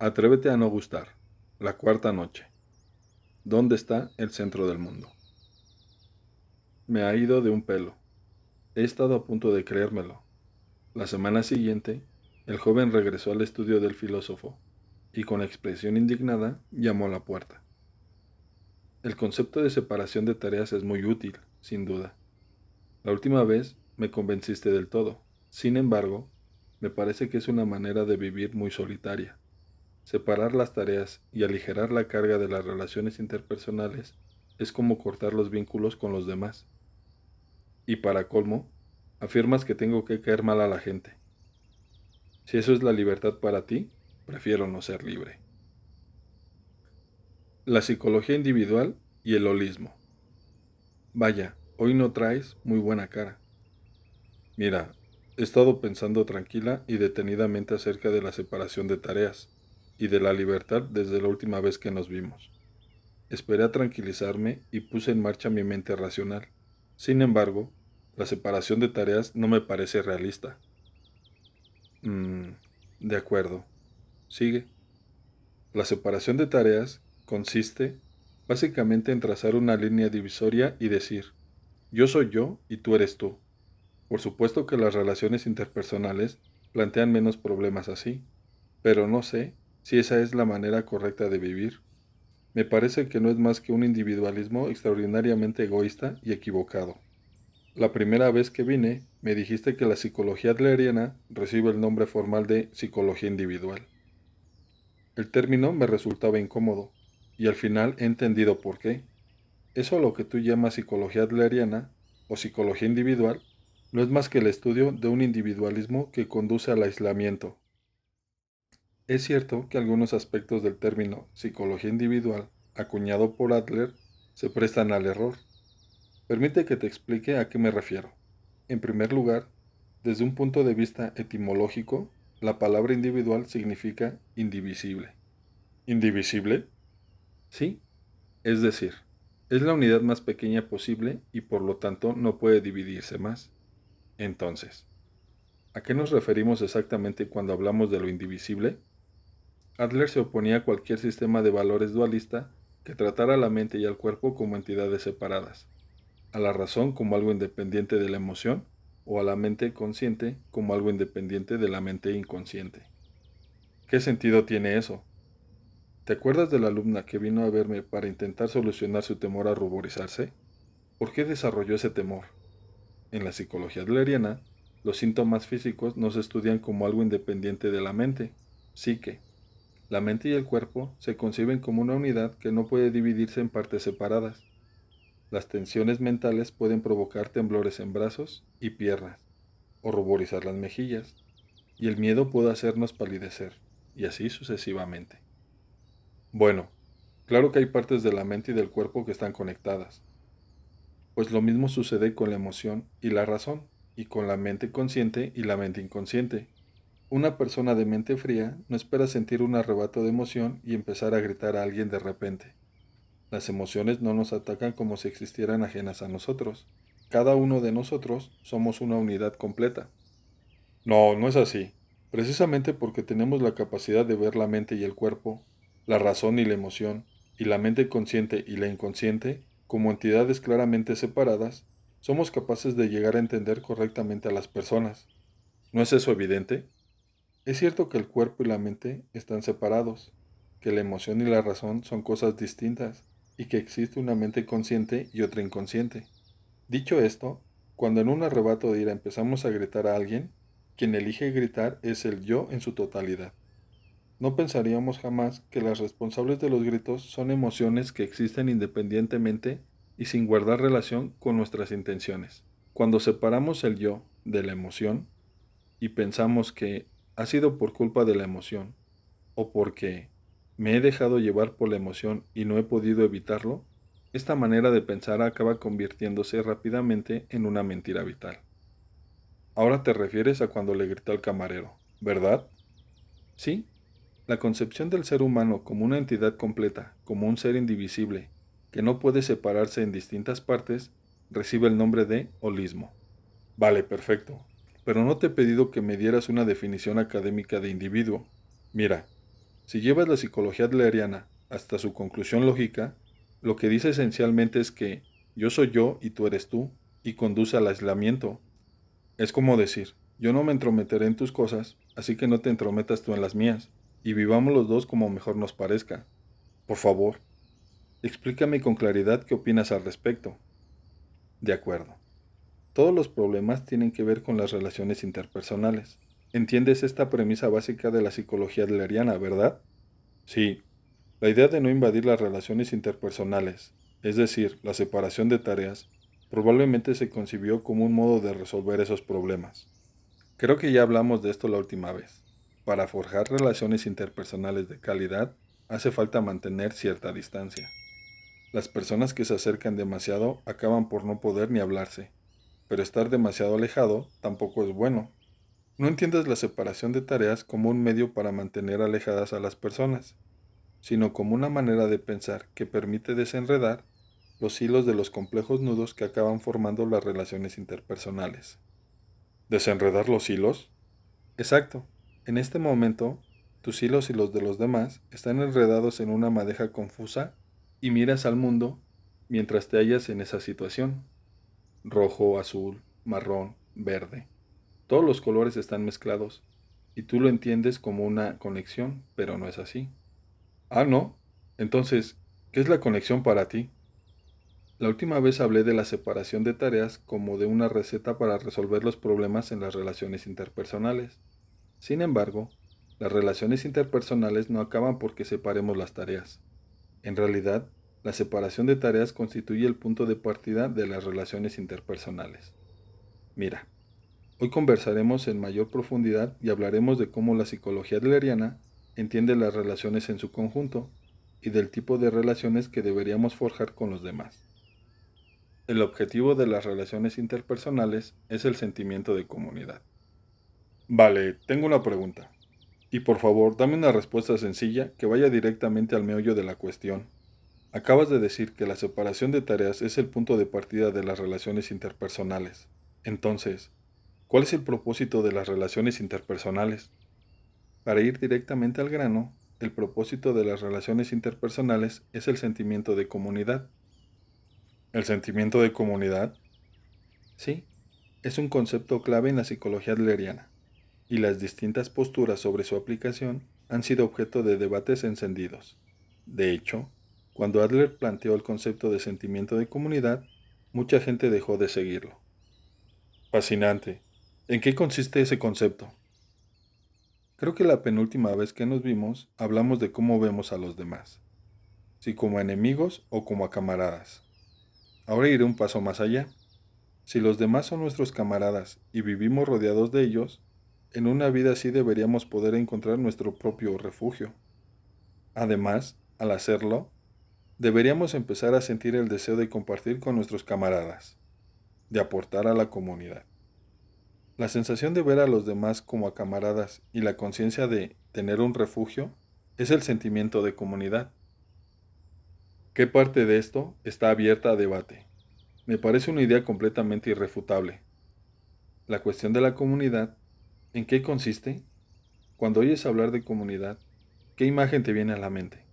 Atrévete a no gustar. La cuarta noche. ¿Dónde está el centro del mundo? Me ha ido de un pelo. He estado a punto de creérmelo. La semana siguiente, el joven regresó al estudio del filósofo y con expresión indignada llamó a la puerta. El concepto de separación de tareas es muy útil, sin duda. La última vez me convenciste del todo. Sin embargo, me parece que es una manera de vivir muy solitaria. Separar las tareas y aligerar la carga de las relaciones interpersonales es como cortar los vínculos con los demás. Y para colmo, afirmas que tengo que caer mal a la gente. Si eso es la libertad para ti, prefiero no ser libre. La psicología individual y el holismo. Vaya, hoy no traes muy buena cara. Mira, he estado pensando tranquila y detenidamente acerca de la separación de tareas y de la libertad desde la última vez que nos vimos. Esperé a tranquilizarme y puse en marcha mi mente racional. Sin embargo, la separación de tareas no me parece realista. Mm, de acuerdo. Sigue. La separación de tareas consiste básicamente en trazar una línea divisoria y decir, yo soy yo y tú eres tú. Por supuesto que las relaciones interpersonales plantean menos problemas así, pero no sé si esa es la manera correcta de vivir. Me parece que no es más que un individualismo extraordinariamente egoísta y equivocado. La primera vez que vine, me dijiste que la psicología adleriana recibe el nombre formal de psicología individual. El término me resultaba incómodo, y al final he entendido por qué. Eso lo que tú llamas psicología adleriana o psicología individual no es más que el estudio de un individualismo que conduce al aislamiento. Es cierto que algunos aspectos del término psicología individual, acuñado por Adler, se prestan al error. Permite que te explique a qué me refiero. En primer lugar, desde un punto de vista etimológico, la palabra individual significa indivisible. ¿Indivisible? Sí, es decir, es la unidad más pequeña posible y por lo tanto no puede dividirse más. Entonces, ¿a qué nos referimos exactamente cuando hablamos de lo indivisible? Adler se oponía a cualquier sistema de valores dualista que tratara a la mente y al cuerpo como entidades separadas, a la razón como algo independiente de la emoción o a la mente consciente como algo independiente de la mente inconsciente. ¿Qué sentido tiene eso? ¿Te acuerdas de la alumna que vino a verme para intentar solucionar su temor a ruborizarse? ¿Por qué desarrolló ese temor? En la psicología adleriana, los síntomas físicos no se estudian como algo independiente de la mente, psique. La mente y el cuerpo se conciben como una unidad que no puede dividirse en partes separadas. Las tensiones mentales pueden provocar temblores en brazos y piernas, o ruborizar las mejillas, y el miedo puede hacernos palidecer, y así sucesivamente. Bueno, claro que hay partes de la mente y del cuerpo que están conectadas, pues lo mismo sucede con la emoción y la razón, y con la mente consciente y la mente inconsciente. Una persona de mente fría no espera sentir un arrebato de emoción y empezar a gritar a alguien de repente. Las emociones no nos atacan como si existieran ajenas a nosotros. Cada uno de nosotros somos una unidad completa. No, no es así. Precisamente porque tenemos la capacidad de ver la mente y el cuerpo, la razón y la emoción, y la mente consciente y la inconsciente, como entidades claramente separadas, somos capaces de llegar a entender correctamente a las personas. ¿No es eso evidente? Es cierto que el cuerpo y la mente están separados, que la emoción y la razón son cosas distintas, y que existe una mente consciente y otra inconsciente. Dicho esto, cuando en un arrebato de ira empezamos a gritar a alguien, quien elige gritar es el yo en su totalidad. No pensaríamos jamás que las responsables de los gritos son emociones que existen independientemente y sin guardar relación con nuestras intenciones. Cuando separamos el yo de la emoción y pensamos que ha sido por culpa de la emoción o porque me he dejado llevar por la emoción y no he podido evitarlo, esta manera de pensar acaba convirtiéndose rápidamente en una mentira vital. Ahora te refieres a cuando le grité al camarero, ¿verdad? Sí, la concepción del ser humano como una entidad completa, como un ser indivisible, que no puede separarse en distintas partes, recibe el nombre de holismo. Vale, perfecto. Pero no te he pedido que me dieras una definición académica de individuo. Mira, Si llevas la psicología adleriana hasta su conclusión lógica, lo que dice esencialmente es que yo soy yo y tú eres tú, y conduce al aislamiento. Es como decir, yo no me entrometeré en tus cosas, así que no te entrometas tú en las mías, y vivamos los dos como mejor nos parezca. Por favor, explícame con claridad qué opinas al respecto. De acuerdo. Todos los problemas tienen que ver con las relaciones interpersonales. ¿Entiendes esta premisa básica de la psicología adleriana, verdad? Sí, la idea de no invadir las relaciones interpersonales, es decir, la separación de tareas, probablemente se concibió como un modo de resolver esos problemas. Creo que ya hablamos de esto la última vez. Para forjar relaciones interpersonales de calidad, hace falta mantener cierta distancia. Las personas que se acercan demasiado acaban por no poder ni hablarse, pero estar demasiado alejado tampoco es bueno. No entiendes la separación de tareas como un medio para mantener alejadas a las personas, sino como una manera de pensar que permite desenredar los hilos de los complejos nudos que acaban formando las relaciones interpersonales. ¿Desenredar los hilos? Exacto. En este momento, tus hilos y los de los demás están enredados en una madeja confusa y miras al mundo mientras te hallas en esa situación. Rojo, azul, marrón, verde. Todos los colores están mezclados y tú lo entiendes como una conexión, pero no es así. Ah, ¿no? Entonces, ¿qué es la conexión para ti? La última vez hablé de la separación de tareas como de una receta para resolver los problemas en las relaciones interpersonales. Sin embargo, las relaciones interpersonales no acaban porque separemos las tareas. En realidad, la separación de tareas constituye el punto de partida de las relaciones interpersonales. Mira, hoy conversaremos en mayor profundidad y hablaremos de cómo la psicología adleriana entiende las relaciones en su conjunto y del tipo de relaciones que deberíamos forjar con los demás. El objetivo de las relaciones interpersonales es el sentimiento de comunidad. Vale, tengo una pregunta. Y por favor, dame una respuesta sencilla que vaya directamente al meollo de la cuestión. Acabas de decir que la separación de tareas es el punto de partida de las relaciones interpersonales. Entonces, ¿cuál es el propósito de las relaciones interpersonales? Para ir directamente al grano, el propósito de las relaciones interpersonales es el sentimiento de comunidad. ¿El sentimiento de comunidad? Sí, es un concepto clave en la psicología adleriana, y las distintas posturas sobre su aplicación han sido objeto de debates encendidos. De hecho, cuando Adler planteó el concepto de sentimiento de comunidad, mucha gente dejó de seguirlo. Fascinante. ¿En qué consiste ese concepto? Creo que la penúltima vez que nos vimos hablamos de cómo vemos a los demás, si como enemigos o como a camaradas. Ahora iré un paso más allá. Si los demás son nuestros camaradas y vivimos rodeados de ellos, en una vida así deberíamos poder encontrar nuestro propio refugio. Además, al hacerlo, deberíamos empezar a sentir el deseo de compartir con nuestros camaradas, de aportar a la comunidad. La sensación de ver a los demás como a camaradas y la conciencia de tener un refugio es el sentimiento de comunidad. ¿Qué parte de esto está abierta a debate? Me parece una idea completamente irrefutable. La cuestión de la comunidad, ¿en qué consiste? Cuando oyes hablar de comunidad, ¿qué imagen te viene a la mente?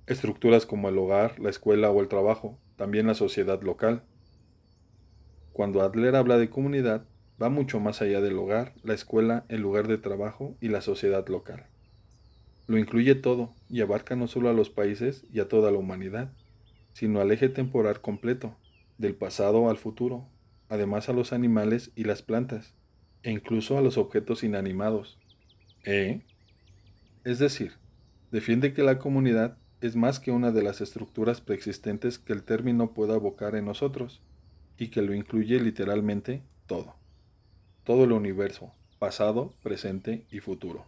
Estructuras como el hogar, la escuela o el trabajo, también la sociedad local. Cuando Adler habla de comunidad, va mucho más allá del hogar, la escuela, el lugar de trabajo y la sociedad local. Lo incluye todo y abarca no solo a los países y a toda la humanidad, sino al eje temporal completo, del pasado al futuro, además a los animales y las plantas, e incluso a los objetos inanimados. ¿Eh? Es decir, defiende que la comunidad es más que una de las estructuras preexistentes que el término pueda evocar en nosotros, y que lo incluye literalmente todo el universo, pasado, presente y futuro.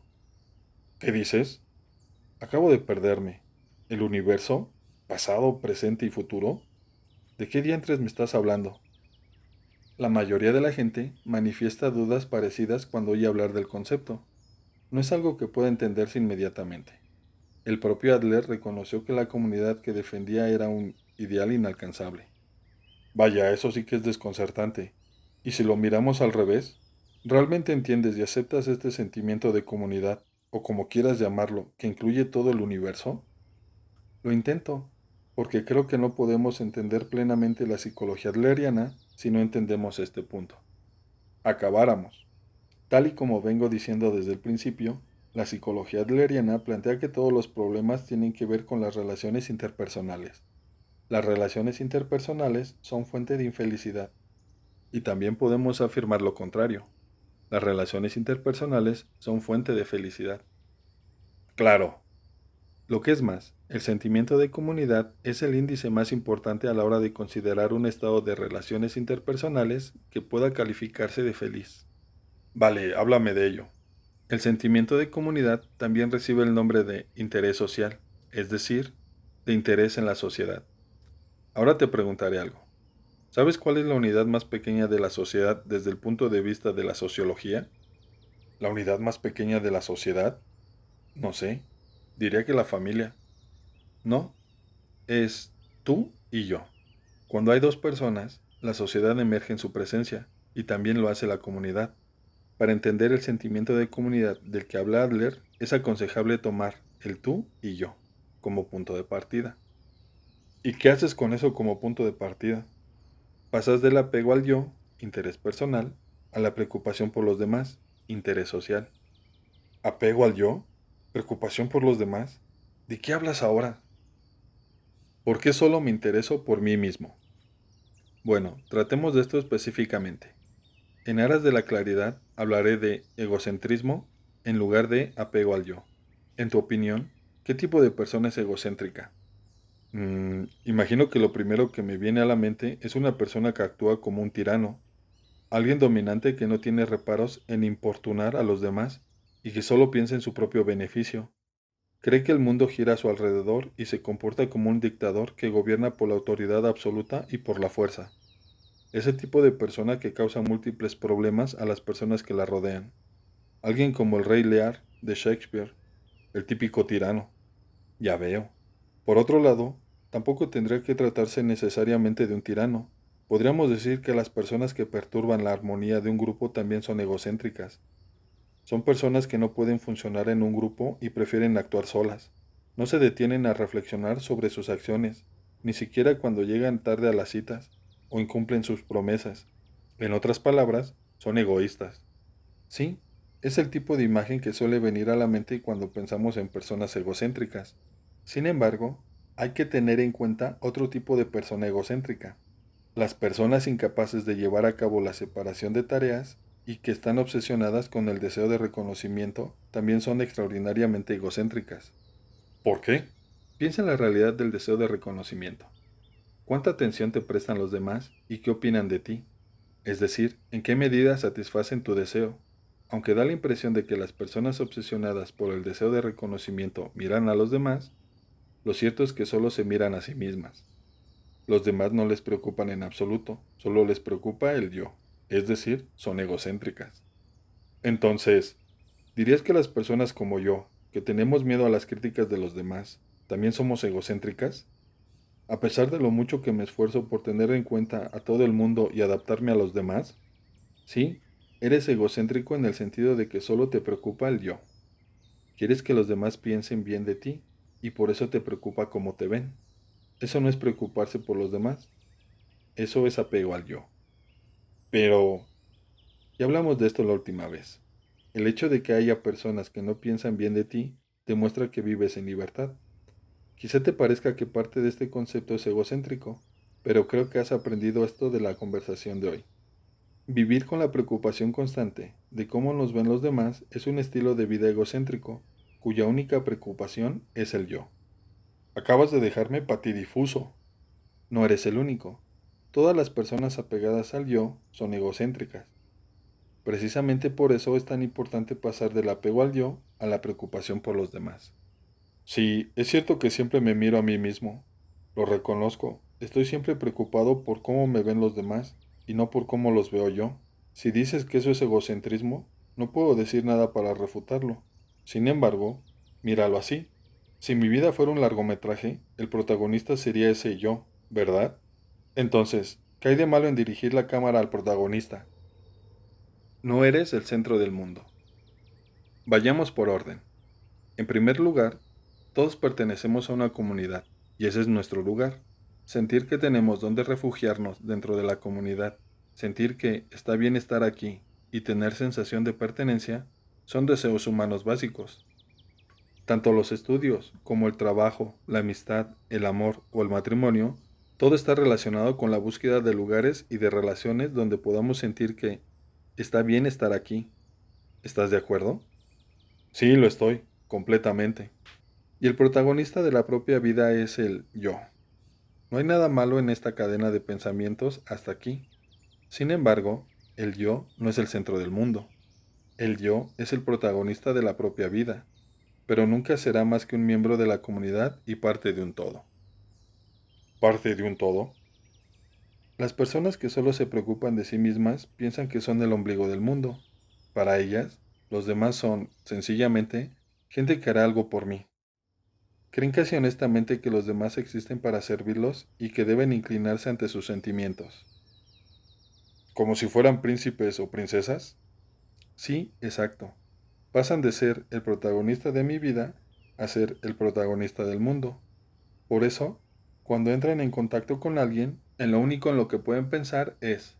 ¿Qué dices? Acabo de perderme. ¿El universo? ¿Pasado, presente y futuro? ¿De qué diantres me estás hablando? La mayoría de la gente manifiesta dudas parecidas cuando oye hablar del concepto. No es algo que pueda entenderse inmediatamente. El propio Adler reconoció que la comunidad que defendía era un ideal inalcanzable. Vaya, eso sí que es desconcertante. Y si lo miramos al revés, ¿realmente entiendes y aceptas este sentimiento de comunidad o como quieras llamarlo, que incluye todo el universo? Lo intento, porque creo que no podemos entender plenamente la psicología adleriana si no entendemos este punto. Acabáramos. Tal y como vengo diciendo desde el principio, la psicología adleriana plantea que todos los problemas tienen que ver con las relaciones interpersonales. Las relaciones interpersonales son fuente de infelicidad. Y también podemos afirmar lo contrario. Las relaciones interpersonales son fuente de felicidad. Claro, lo que es más, el sentimiento de comunidad es el índice más importante a la hora de considerar un estado de relaciones interpersonales que pueda calificarse de feliz. Vale, háblame de ello. El sentimiento de comunidad también recibe el nombre de interés social, es decir, de interés en la sociedad. Ahora te preguntaré algo. ¿Sabes cuál es la unidad más pequeña de la sociedad desde el punto de vista de la sociología? ¿La unidad más pequeña de la sociedad? No sé. Diría que la familia. No, es tú y yo. Cuando hay dos personas, la sociedad emerge en su presencia, y también lo hace la comunidad. Para entender el sentimiento de comunidad del que habla Adler, es aconsejable tomar el tú y yo como punto de partida. ¿Y qué haces con eso como punto de partida? Pasas del apego al yo, interés personal, a la preocupación por los demás, interés social. ¿Apego al yo? ¿Preocupación por los demás? ¿De qué hablas ahora? ¿Por qué solo me intereso por mí mismo? Bueno, tratemos de esto específicamente. En aras de la claridad, hablaré de egocentrismo en lugar de apego al yo. En tu opinión, ¿qué tipo de persona es egocéntrica? Imagino que lo primero que me viene a la mente es una persona que actúa como un tirano, alguien dominante que no tiene reparos en importunar a los demás y que solo piensa en su propio beneficio. Cree que el mundo gira a su alrededor y se comporta como un dictador que gobierna por la autoridad absoluta y por la fuerza. Ese tipo de persona que causa múltiples problemas a las personas que la rodean. Alguien como el rey Lear de Shakespeare, el típico tirano. Ya veo. Por otro lado, tampoco tendría que tratarse necesariamente de un tirano. Podríamos decir que las personas que perturban la armonía de un grupo también son egocéntricas. Son personas que no pueden funcionar en un grupo y prefieren actuar solas. No se detienen a reflexionar sobre sus acciones, ni siquiera cuando llegan tarde a las citas o incumplen sus promesas. En otras palabras, son egoístas. Sí, es el tipo de imagen que suele venir a la mente cuando pensamos en personas egocéntricas. Sin embargo, hay que tener en cuenta otro tipo de persona egocéntrica. Las personas incapaces de llevar a cabo la separación de tareas y que están obsesionadas con el deseo de reconocimiento también son extraordinariamente egocéntricas. ¿Por qué? Piensa en la realidad del deseo de reconocimiento. ¿Cuánta atención te prestan los demás y qué opinan de ti? Es decir, ¿en qué medida satisfacen tu deseo? Aunque da la impresión de que las personas obsesionadas por el deseo de reconocimiento miran a los demás, lo cierto es que solo se miran a sí mismas. Los demás no les preocupan en absoluto, solo les preocupa el yo, es decir, son egocéntricas. Entonces, ¿dirías que las personas como yo, que tenemos miedo a las críticas de los demás, también somos egocéntricas? A pesar de lo mucho que me esfuerzo por tener en cuenta a todo el mundo y adaptarme a los demás, sí, eres egocéntrico en el sentido de que solo te preocupa el yo. Quieres que los demás piensen bien de ti y por eso te preocupa cómo te ven. Eso no es preocuparse por los demás, eso es apego al yo. Pero, ya hablamos de esto la última vez. El hecho de que haya personas que no piensan bien de ti demuestra que vives en libertad. Quizá te parezca que parte de este concepto es egocéntrico, pero creo que has aprendido esto de la conversación de hoy. Vivir con la preocupación constante de cómo nos ven los demás es un estilo de vida egocéntrico, cuya única preocupación es el yo. Acabas de dejarme patidifuso. No eres el único. Todas las personas apegadas al yo son egocéntricas. Precisamente por eso es tan importante pasar del apego al yo a la preocupación por los demás. Sí, es cierto que siempre me miro a mí mismo. Lo reconozco. Estoy siempre preocupado por cómo me ven los demás y no por cómo los veo yo. Si dices que eso es egocentrismo, no puedo decir nada para refutarlo. Sin embargo, míralo así. Si mi vida fuera un largometraje, el protagonista sería ese yo, ¿verdad? Entonces, ¿qué hay de malo en dirigir la cámara al protagonista? No eres el centro del mundo. Vayamos por orden. En primer lugar, todos pertenecemos a una comunidad, y ese es nuestro lugar. Sentir que tenemos donde refugiarnos dentro de la comunidad, sentir que está bien estar aquí y tener sensación de pertenencia son deseos humanos básicos. Tanto los estudios como el trabajo, la amistad, el amor o el matrimonio, todo está relacionado con la búsqueda de lugares y de relaciones donde podamos sentir que está bien estar aquí. ¿Estás de acuerdo? Sí, lo estoy, completamente. Y el protagonista de la propia vida es el yo. No hay nada malo en esta cadena de pensamientos hasta aquí. Sin embargo, el yo no es el centro del mundo. El yo es el protagonista de la propia vida, pero nunca será más que un miembro de la comunidad y parte de un todo. ¿Parte de un todo? Las personas que solo se preocupan de sí mismas piensan que son el ombligo del mundo. Para ellas, los demás son, sencillamente, gente que hará algo por mí. Creen casi honestamente que los demás existen para servirlos y que deben inclinarse ante sus sentimientos. ¿Como si fueran príncipes o princesas? Sí, exacto. Pasan de ser el protagonista de mi vida a ser el protagonista del mundo. Por eso, cuando entran en contacto con alguien, en lo único en lo que pueden pensar es,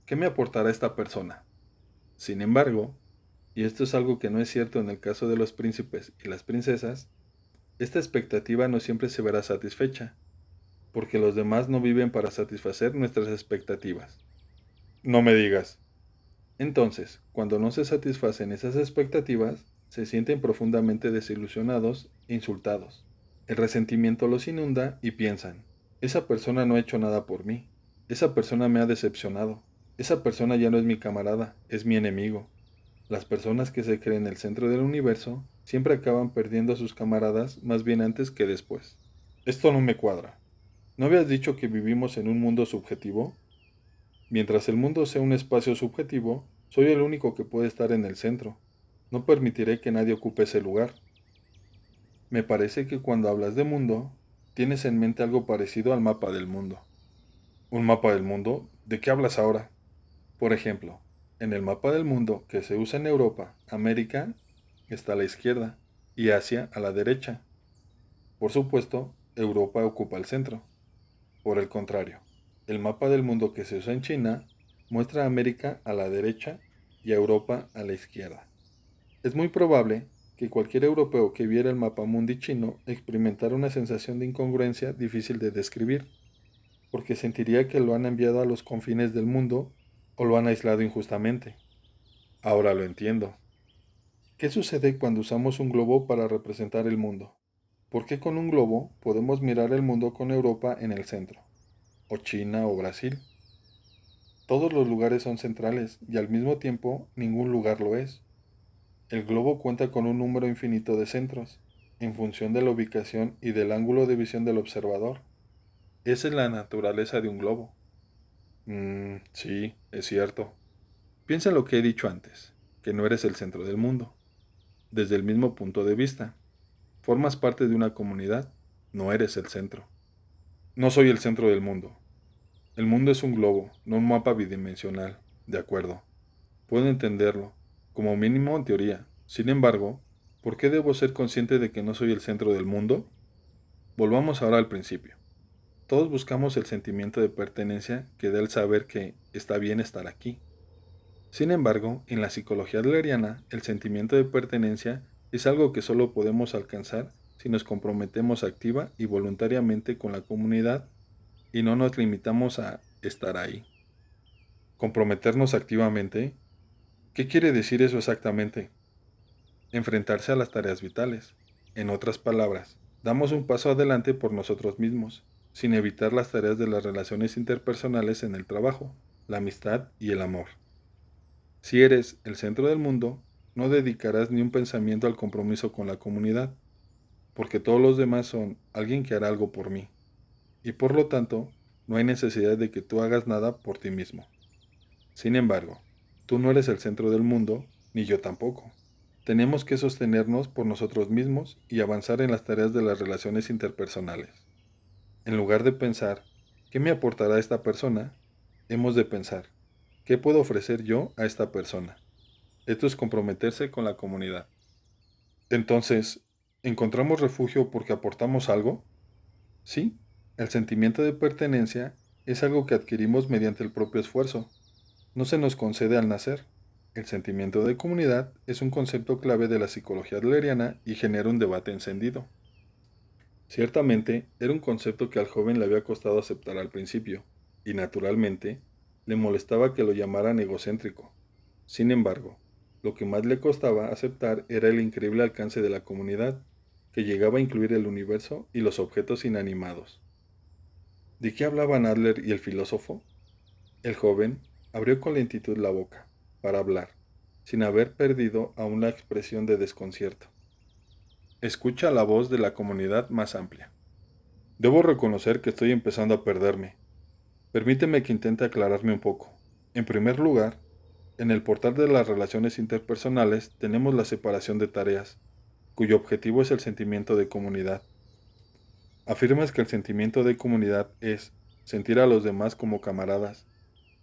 ¿qué me aportará esta persona? Sin embargo, y esto es algo que no es cierto en el caso de los príncipes y las princesas, esta expectativa no siempre se verá satisfecha, porque los demás no viven para satisfacer nuestras expectativas. No me digas. Entonces, cuando no se satisfacen esas expectativas, se sienten profundamente desilusionados e insultados. El resentimiento los inunda y piensan, esa persona no ha hecho nada por mí, esa persona me ha decepcionado, esa persona ya no es mi camarada, es mi enemigo. Las personas que se creen el centro del universo siempre acaban perdiendo a sus camaradas más bien antes que después. Esto no me cuadra. ¿No habías dicho que vivimos en un mundo subjetivo? Mientras el mundo sea un espacio subjetivo, soy el único que puede estar en el centro. No permitiré que nadie ocupe ese lugar. Me parece que cuando hablas de mundo, tienes en mente algo parecido al mapa del mundo. ¿Un mapa del mundo? ¿De qué hablas ahora? Por ejemplo, en el mapa del mundo que se usa en Europa, América está a la izquierda y Asia a la derecha. Por supuesto, Europa ocupa el centro. Por el contrario, el mapa del mundo que se usa en China muestra a América a la derecha y a Europa a la izquierda. Es muy probable que cualquier europeo que viera el mapa mundi chino experimentara una sensación de incongruencia difícil de describir, porque sentiría que lo han enviado a los confines del mundo o lo han aislado injustamente. Ahora lo entiendo. ¿Qué sucede cuando usamos un globo para representar el mundo? ¿Por qué con un globo podemos mirar el mundo con Europa en el centro? ¿O China o Brasil? Todos los lugares son centrales y al mismo tiempo ningún lugar lo es. El globo cuenta con un número infinito de centros, en función de la ubicación y del ángulo de visión del observador. Esa es la naturaleza de un globo. Sí, es cierto. Piensa en lo que he dicho antes, que no eres el centro del mundo. Desde el mismo punto de vista, formas parte de una comunidad, no eres el centro. No soy el centro del mundo. El mundo es un globo, no un mapa bidimensional. De acuerdo. Puedo entenderlo, como mínimo en teoría. Sin embargo, ¿por qué debo ser consciente de que no soy el centro del mundo? Volvamos ahora al principio. Todos buscamos el sentimiento de pertenencia que da el saber que está bien estar aquí. Sin embargo, en la psicología adleriana, el sentimiento de pertenencia es algo que solo podemos alcanzar si nos comprometemos activa y voluntariamente con la comunidad y no nos limitamos a estar ahí. ¿Comprometernos activamente? ¿Qué quiere decir eso exactamente? Enfrentarse a las tareas vitales. En otras palabras, damos un paso adelante por nosotros mismos, sin evitar las tareas de las relaciones interpersonales en el trabajo, la amistad y el amor. Si eres el centro del mundo, no dedicarás ni un pensamiento al compromiso con la comunidad, porque todos los demás son alguien que hará algo por mí, y por lo tanto, no hay necesidad de que tú hagas nada por ti mismo. Sin embargo, tú no eres el centro del mundo, ni yo tampoco. Tenemos que sostenernos por nosotros mismos y avanzar en las tareas de las relaciones interpersonales. En lugar de pensar, ¿qué me aportará esta persona? Hemos de pensar, ¿qué puedo ofrecer yo a esta persona? Esto es comprometerse con la comunidad. Entonces, ¿encontramos refugio porque aportamos algo? Sí, el sentimiento de pertenencia es algo que adquirimos mediante el propio esfuerzo. No se nos concede al nacer. El sentimiento de comunidad es un concepto clave de la psicología adleriana y genera un debate encendido. Ciertamente, era un concepto que al joven le había costado aceptar al principio, y naturalmente, le molestaba que lo llamaran egocéntrico. Sin embargo, lo que más le costaba aceptar era el increíble alcance de la comunidad, que llegaba a incluir el universo y los objetos inanimados. ¿De qué hablaban Adler y el filósofo? El joven abrió con lentitud la boca, para hablar, sin haber perdido aún la expresión de desconcierto. Escucha la voz de la comunidad más amplia. Debo reconocer que estoy empezando a perderme. Permíteme que intente aclararme un poco. En primer lugar, en el portal de las relaciones interpersonales tenemos la separación de tareas, cuyo objetivo es el sentimiento de comunidad. Afirmas que el sentimiento de comunidad es sentir a los demás como camaradas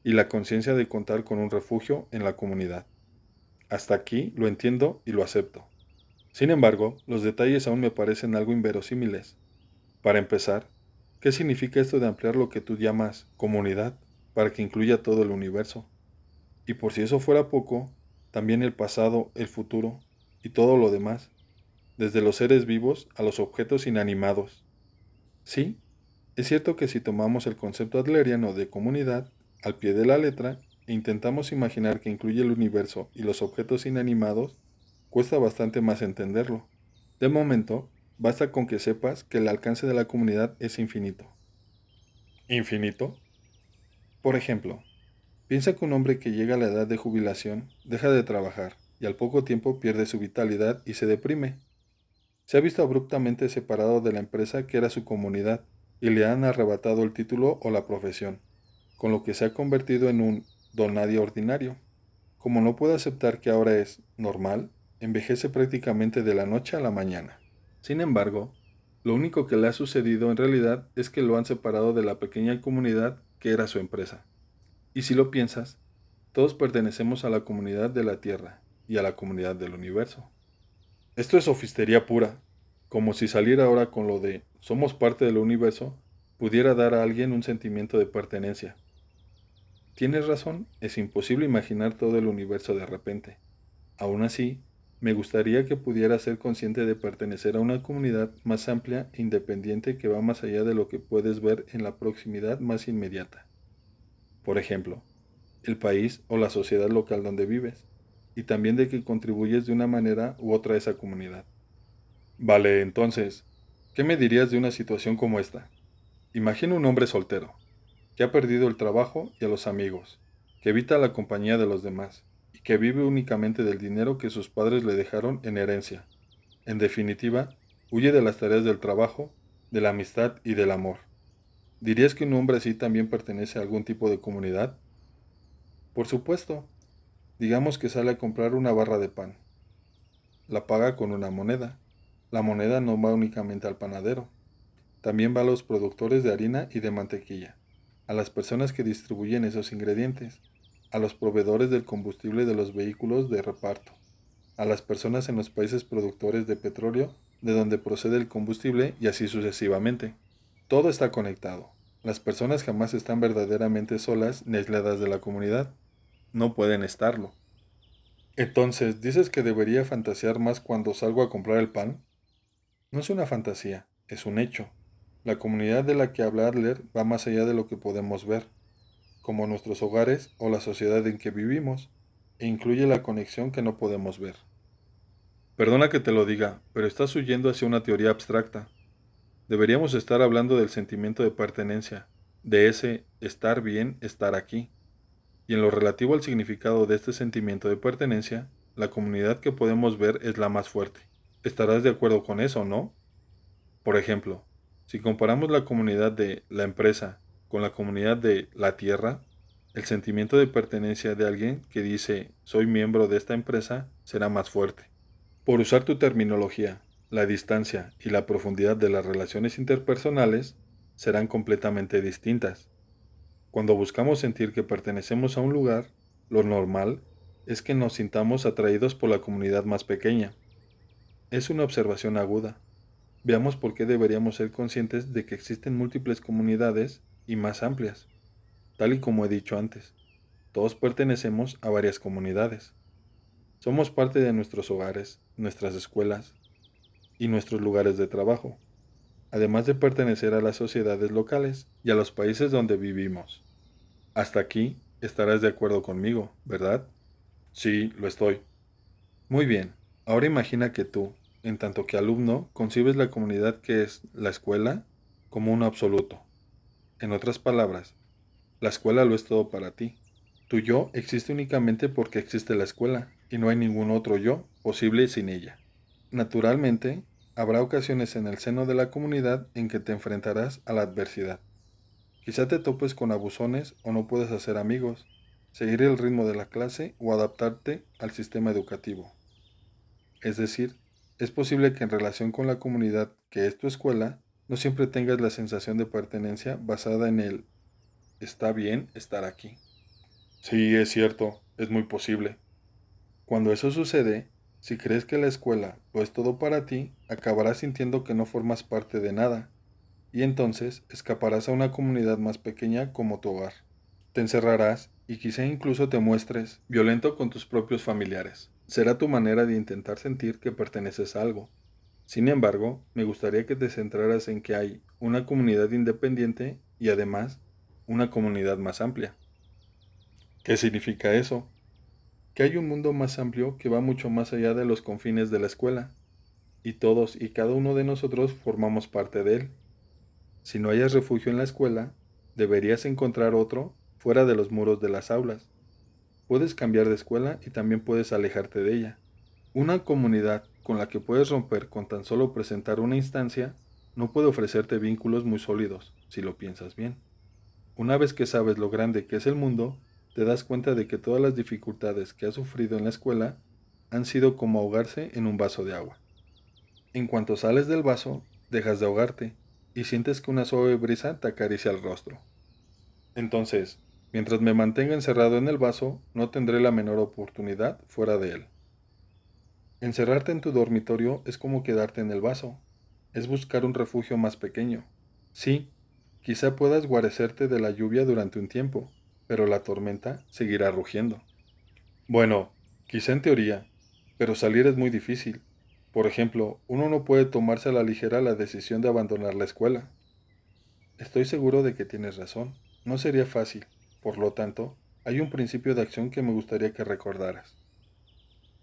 y la conciencia de contar con un refugio en la comunidad. Hasta aquí lo entiendo y lo acepto. Sin embargo, los detalles aún me parecen algo inverosímiles. Para empezar, ¿qué significa esto de ampliar lo que tú llamas comunidad para que incluya todo el universo? Y por si eso fuera poco, también el pasado, el futuro y todo lo demás, desde los seres vivos a los objetos inanimados. Sí, es cierto que si tomamos el concepto adleriano de comunidad al pie de la letra e intentamos imaginar que incluye el universo y los objetos inanimados, cuesta bastante más entenderlo. De momento, basta con que sepas que el alcance de la comunidad es infinito. ¿Infinito? Por ejemplo, piensa que un hombre que llega a la edad de jubilación deja de trabajar y al poco tiempo pierde su vitalidad y se deprime. Se ha visto abruptamente separado de la empresa que era su comunidad y le han arrebatado el título o la profesión, con lo que se ha convertido en un don nadie ordinario. Como no puede aceptar que ahora es normal, envejece prácticamente de la noche a la mañana. Sin embargo, lo único que le ha sucedido en realidad es que lo han separado de la pequeña comunidad que era su empresa. Y si lo piensas, todos pertenecemos a la comunidad de la Tierra y a la comunidad del universo. Esto es sofistería pura, como si salir ahora con lo de somos parte del universo pudiera dar a alguien un sentimiento de pertenencia. Tienes razón, es imposible imaginar todo el universo de repente. Aún así, me gustaría que pudiera ser consciente de pertenecer a una comunidad más amplia e independiente que va más allá de lo que puedes ver en la proximidad más inmediata. Por ejemplo, el país o la sociedad local donde vives, y también de que contribuyes de una manera u otra a esa comunidad. Vale, entonces, ¿qué me dirías de una situación como esta? Imagina un hombre soltero, que ha perdido el trabajo y a los amigos, que evita la compañía de los demás, y que vive únicamente del dinero que sus padres le dejaron en herencia. En definitiva, huye de las tareas del trabajo, de la amistad y del amor. ¿Dirías que un hombre así también pertenece a algún tipo de comunidad? Por supuesto, digamos que sale a comprar una barra de pan. La paga con una moneda. La moneda no va únicamente al panadero, también va a los productores de harina y de mantequilla, a las personas que distribuyen esos ingredientes, a los proveedores del combustible de los vehículos de reparto, a las personas en los países productores de petróleo de donde procede el combustible y así sucesivamente. Todo está conectado. Las personas jamás están verdaderamente solas ni aisladas de la comunidad. No pueden estarlo. Entonces, ¿dices que debería fantasear más cuando salgo a comprar el pan? No es una fantasía, es un hecho. La comunidad de la que habla Adler va más allá de lo que podemos ver, como nuestros hogares o la sociedad en que vivimos, e incluye la conexión que no podemos ver. Perdona que te lo diga, pero estás huyendo hacia una teoría abstracta. Deberíamos estar hablando del sentimiento de pertenencia, de ese estar bien, estar aquí. Y en lo relativo al significado de este sentimiento de pertenencia, la comunidad que podemos ver es la más fuerte. ¿Estarás de acuerdo con eso, no? Por ejemplo, si comparamos la comunidad de la empresa con la comunidad de la tierra, el sentimiento de pertenencia de alguien que dice soy miembro de esta empresa será más fuerte. Por usar tu terminología, la distancia y la profundidad de las relaciones interpersonales serán completamente distintas. Cuando buscamos sentir que pertenecemos a un lugar, lo normal es que nos sintamos atraídos por la comunidad más pequeña. Es una observación aguda. Veamos por qué deberíamos ser conscientes de que existen múltiples comunidades y más amplias. Tal y como he dicho antes, todos pertenecemos a varias comunidades. Somos parte de nuestros hogares, nuestras escuelas y nuestros lugares de trabajo, además de pertenecer a las sociedades locales y a los países donde vivimos. Hasta aquí estarás de acuerdo conmigo, ¿verdad? Sí, lo estoy. Muy bien. Ahora imagina que tú, en tanto que alumno, concibes la comunidad que es la escuela como un absoluto. En otras palabras, la escuela lo es todo para ti. Tu yo existe únicamente porque existe la escuela, y no hay ningún otro yo posible sin ella. Naturalmente, habrá ocasiones en el seno de la comunidad en que te enfrentarás a la adversidad. Quizá te topes con abusones o no puedes hacer amigos, seguir el ritmo de la clase o adaptarte al sistema educativo. Es decir, es posible que en relación con la comunidad que es tu escuela, no siempre tengas la sensación de pertenencia basada en el está bien estar aquí. Sí, es cierto, es muy posible. Cuando eso sucede, si crees que la escuela lo es todo para ti, acabarás sintiendo que no formas parte de nada, y entonces escaparás a una comunidad más pequeña como tu hogar. Te encerrarás y quizá incluso te muestres violento con tus propios familiares. Será tu manera de intentar sentir que perteneces a algo. Sin embargo, me gustaría que te centraras en que hay una comunidad independiente y además una comunidad más amplia. ¿Qué significa eso? Que hay un mundo más amplio que va mucho más allá de los confines de la escuela, y todos y cada uno de nosotros formamos parte de él. Si no hayas refugio en la escuela, deberías encontrar otro fuera de los muros de las aulas. Puedes cambiar de escuela y también puedes alejarte de ella. Una comunidad con la que puedes romper con tan solo presentar una instancia no puede ofrecerte vínculos muy sólidos, si lo piensas bien. Una vez que sabes lo grande que es el mundo, te das cuenta de que todas las dificultades que has sufrido en la escuela han sido como ahogarse en un vaso de agua. En cuanto sales del vaso, dejas de ahogarte y sientes que una suave brisa te acaricia el rostro. Entonces, mientras me mantenga encerrado en el vaso, no tendré la menor oportunidad fuera de él. Encerrarte en tu dormitorio es como quedarte en el vaso. Es buscar un refugio más pequeño. Sí, quizá puedas guarecerte de la lluvia durante un tiempo, pero la tormenta seguirá rugiendo. Bueno, quizá en teoría, pero salir es muy difícil. Por ejemplo, uno no puede tomarse a la ligera la decisión de abandonar la escuela. Estoy seguro de que tienes razón. No sería fácil. Por lo tanto, hay un principio de acción que me gustaría que recordaras.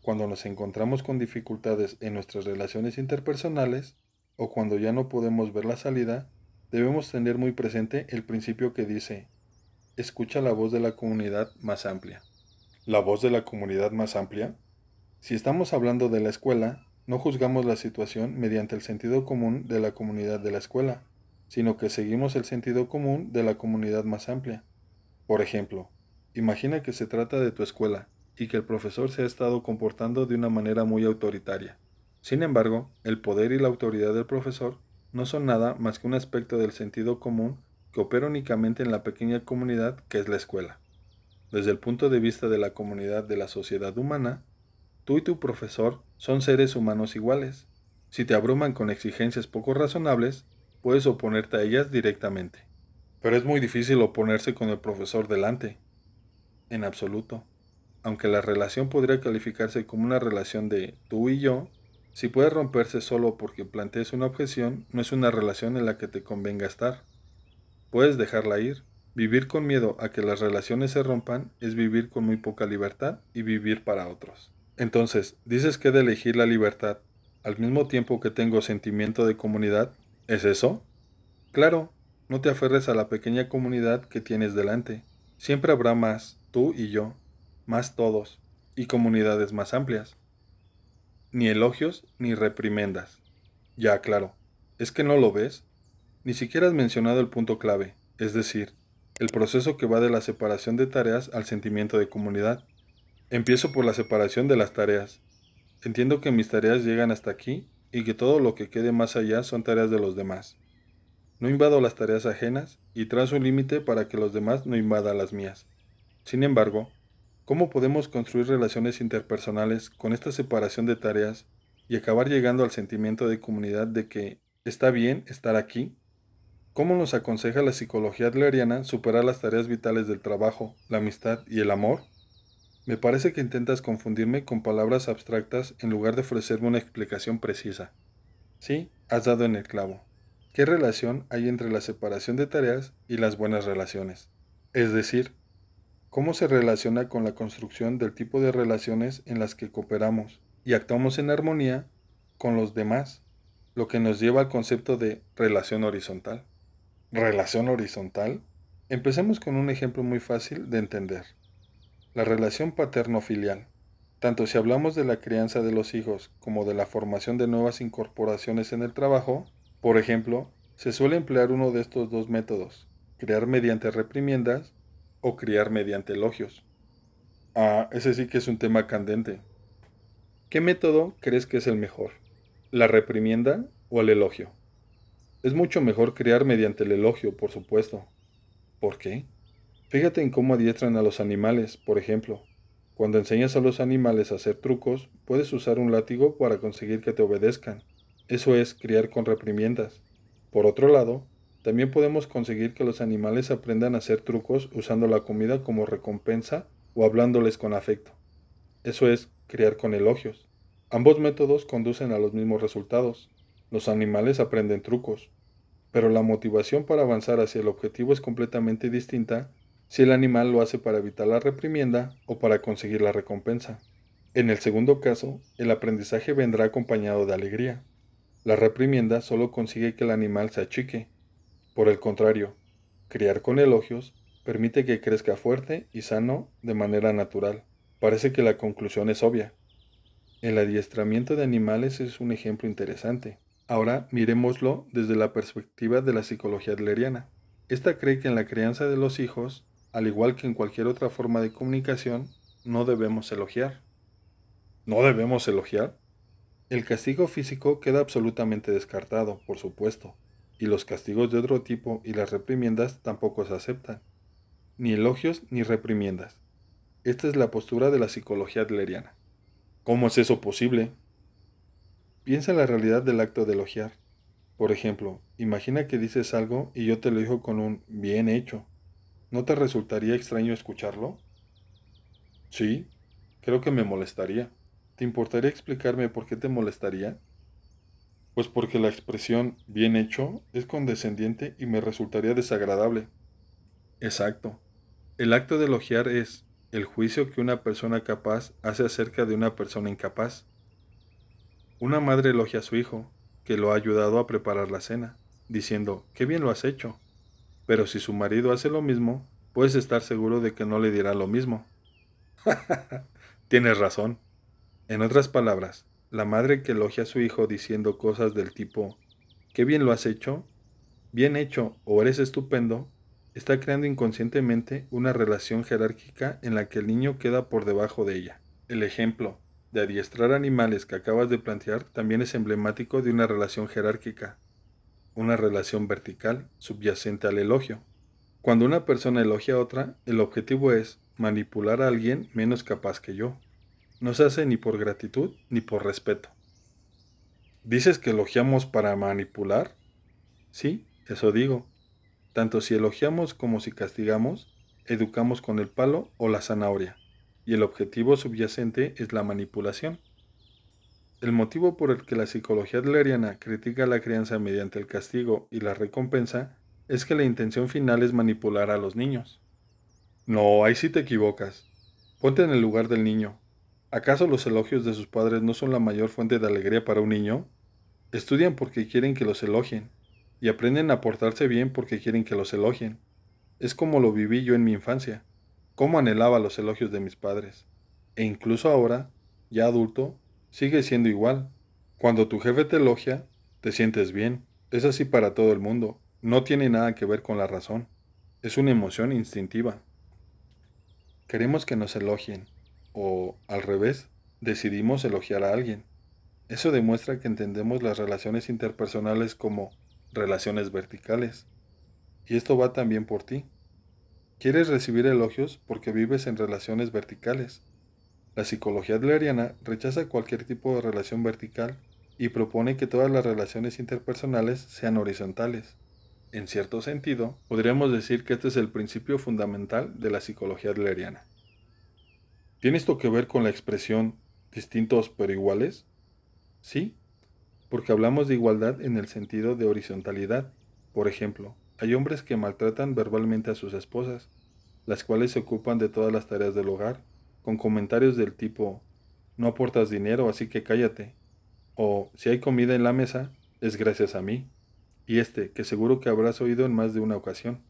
Cuando nos encontramos con dificultades en nuestras relaciones interpersonales o cuando ya no podemos ver la salida, debemos tener muy presente el principio que dice, escucha la voz de la comunidad más amplia. ¿La voz de la comunidad más amplia? Si estamos hablando de la escuela, no juzgamos la situación mediante el sentido común de la comunidad de la escuela, sino que seguimos el sentido común de la comunidad más amplia. Por ejemplo, imagina que se trata de tu escuela y que el profesor se ha estado comportando de una manera muy autoritaria. Sin embargo, el poder y la autoridad del profesor no son nada más que un aspecto del sentido común que opera únicamente en la pequeña comunidad que es la escuela. Desde el punto de vista de la comunidad de la sociedad humana, tú y tu profesor son seres humanos iguales. Si te abruman con exigencias poco razonables, puedes oponerte a ellas directamente. Pero es muy difícil oponerse con el profesor delante. En absoluto. Aunque la relación podría calificarse como una relación de tú y yo, si puede romperse solo porque plantees una objeción, no es una relación en la que te convenga estar. Puedes dejarla ir. Vivir con miedo a que las relaciones se rompan es vivir con muy poca libertad y vivir para otros. Entonces, ¿dices que he de elegir la libertad al mismo tiempo que tengo sentimiento de comunidad? ¿Es eso? Claro, no te aferres a la pequeña comunidad que tienes delante. Siempre habrá más, tú y yo, más todos, y comunidades más amplias. Ni elogios ni reprimendas. Ya, claro. ¿Es que no lo ves? Ni siquiera has mencionado el punto clave, es decir, el proceso que va de la separación de tareas al sentimiento de comunidad. Empiezo por la separación de las tareas. Entiendo que mis tareas llegan hasta aquí y que todo lo que quede más allá son tareas de los demás. No invado las tareas ajenas y trazo un límite para que los demás no invadan las mías. Sin embargo, ¿cómo podemos construir relaciones interpersonales con esta separación de tareas y acabar llegando al sentimiento de comunidad de que está bien estar aquí. ¿Cómo nos aconseja la psicología adleriana superar las tareas vitales del trabajo, la amistad y el amor? Me parece que intentas confundirme con palabras abstractas en lugar de ofrecerme una explicación precisa. Sí, has dado en el clavo. ¿Qué relación hay entre la separación de tareas y las buenas relaciones? Es decir, ¿cómo se relaciona con la construcción del tipo de relaciones en las que cooperamos y actuamos en armonía con los demás? Lo que nos lleva al concepto de relación horizontal. ¿Relación horizontal? Empecemos con un ejemplo muy fácil de entender. La relación paterno-filial. Tanto si hablamos de la crianza de los hijos como de la formación de nuevas incorporaciones en el trabajo, por ejemplo, se suele emplear uno de estos dos métodos, criar mediante reprimiendas o criar mediante elogios. Ah, ese sí que es un tema candente. ¿Qué método crees que es el mejor? ¿La reprimienda o el elogio? Es mucho mejor criar mediante el elogio, por supuesto. ¿Por qué? Fíjate en cómo adiestran a los animales, por ejemplo. Cuando enseñas a los animales a hacer trucos, puedes usar un látigo para conseguir que te obedezcan. Eso es criar con reprimiendas. Por otro lado, también podemos conseguir que los animales aprendan a hacer trucos usando la comida como recompensa o hablándoles con afecto. Eso es criar con elogios. Ambos métodos conducen a los mismos resultados. Los animales aprenden trucos, pero la motivación para avanzar hacia el objetivo es completamente distinta si el animal lo hace para evitar la reprimienda o para conseguir la recompensa. En el segundo caso, el aprendizaje vendrá acompañado de alegría. La reprimienda solo consigue que el animal se achique. Por el contrario, criar con elogios permite que crezca fuerte y sano de manera natural. Parece que la conclusión es obvia. El adiestramiento de animales es un ejemplo interesante. Ahora miremoslo desde la perspectiva de la psicología adleriana. Esta cree que en la crianza de los hijos, al igual que en cualquier otra forma de comunicación, no debemos elogiar. ¿No debemos elogiar? El castigo físico queda absolutamente descartado, por supuesto, y los castigos de otro tipo y las reprimiendas tampoco se aceptan. Ni elogios ni reprimiendas. Esta es la postura de la psicología adleriana. ¿Cómo es eso posible? Piensa en la realidad del acto de elogiar. Por ejemplo, imagina que dices algo y yo te lo digo con un bien hecho. ¿No te resultaría extraño escucharlo? Sí, creo que me molestaría. ¿Te importaría explicarme por qué te molestaría? Pues porque la expresión bien hecho es condescendiente y me resultaría desagradable. Exacto. El acto de elogiar es el juicio que una persona capaz hace acerca de una persona incapaz. Una madre elogia a su hijo, que lo ha ayudado a preparar la cena, diciendo, qué bien lo has hecho. Pero si su marido hace lo mismo, puedes estar seguro de que no le dirá lo mismo. Tienes razón. En otras palabras, la madre que elogia a su hijo diciendo cosas del tipo, qué bien lo has hecho, bien hecho o eres estupendo, está creando inconscientemente una relación jerárquica en la que el niño queda por debajo de ella. El ejemplo de adiestrar animales que acabas de plantear también es emblemático de una relación jerárquica, una relación vertical subyacente al elogio. Cuando una persona elogia a otra, el objetivo es manipular a alguien menos capaz que yo. No se hace ni por gratitud ni por respeto. ¿Dices que elogiamos para manipular? Sí, eso digo. Tanto si elogiamos como si castigamos, educamos con el palo o la zanahoria, y el objetivo subyacente es la manipulación. El motivo por el que la psicología adleriana critica la crianza mediante el castigo y la recompensa es que la intención final es manipular a los niños. No, ahí sí te equivocas. Ponte en el lugar del niño. ¿Acaso los elogios de sus padres no son la mayor fuente de alegría para un niño? Estudian porque quieren que los elogien, y aprenden a portarse bien porque quieren que los elogien. Es como lo viví yo en mi infancia, cómo anhelaba los elogios de mis padres. E incluso ahora, ya adulto, sigue siendo igual. Cuando tu jefe te elogia, te sientes bien. Es así para todo el mundo. No tiene nada que ver con la razón. Es una emoción instintiva. Queremos que nos elogien, o al revés, decidimos elogiar a alguien. Eso demuestra que entendemos las relaciones interpersonales como relaciones verticales. Y esto va también por ti. Quieres recibir elogios porque vives en relaciones verticales. La psicología adleriana rechaza cualquier tipo de relación vertical y propone que todas las relaciones interpersonales sean horizontales. En cierto sentido, podríamos decir que este es el principio fundamental de la psicología adleriana. ¿Tiene esto que ver con la expresión distintos pero iguales? Sí, porque hablamos de igualdad en el sentido de horizontalidad. Por ejemplo, hay hombres que maltratan verbalmente a sus esposas, las cuales se ocupan de todas las tareas del hogar, con comentarios del tipo, no aportas dinero, así que cállate, o si hay comida en la mesa, es gracias a mí, y que seguro que habrás oído en más de una ocasión.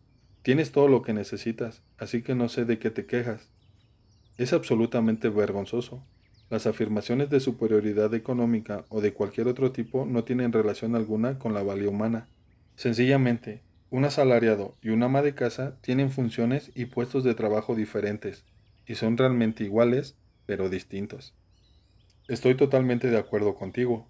Tienes todo lo que necesitas, así que no sé de qué te quejas. Es absolutamente vergonzoso. Las afirmaciones de superioridad económica o de cualquier otro tipo no tienen relación alguna con la valía humana. Sencillamente, un asalariado y un ama de casa tienen funciones y puestos de trabajo diferentes, y son realmente iguales, pero distintos. Estoy totalmente de acuerdo contigo.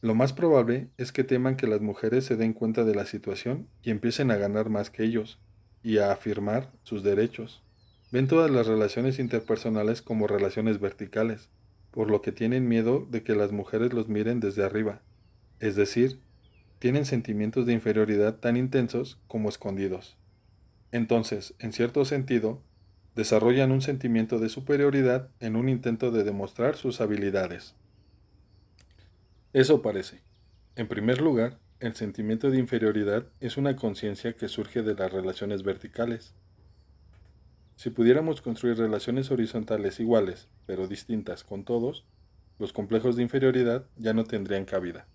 Lo más probable es que teman que las mujeres se den cuenta de la situación y empiecen a ganar más que ellos, y a afirmar sus derechos. Ven todas las relaciones interpersonales como relaciones verticales, por lo que tienen miedo de que las mujeres los miren desde arriba, es decir, tienen sentimientos de inferioridad tan intensos como escondidos. Entonces, en cierto sentido, desarrollan un sentimiento de superioridad en un intento de demostrar sus habilidades. Eso parece. En primer lugar, el sentimiento de inferioridad es una conciencia que surge de las relaciones verticales. Si pudiéramos construir relaciones horizontales iguales, pero distintas con todos, los complejos de inferioridad ya no tendrían cabida.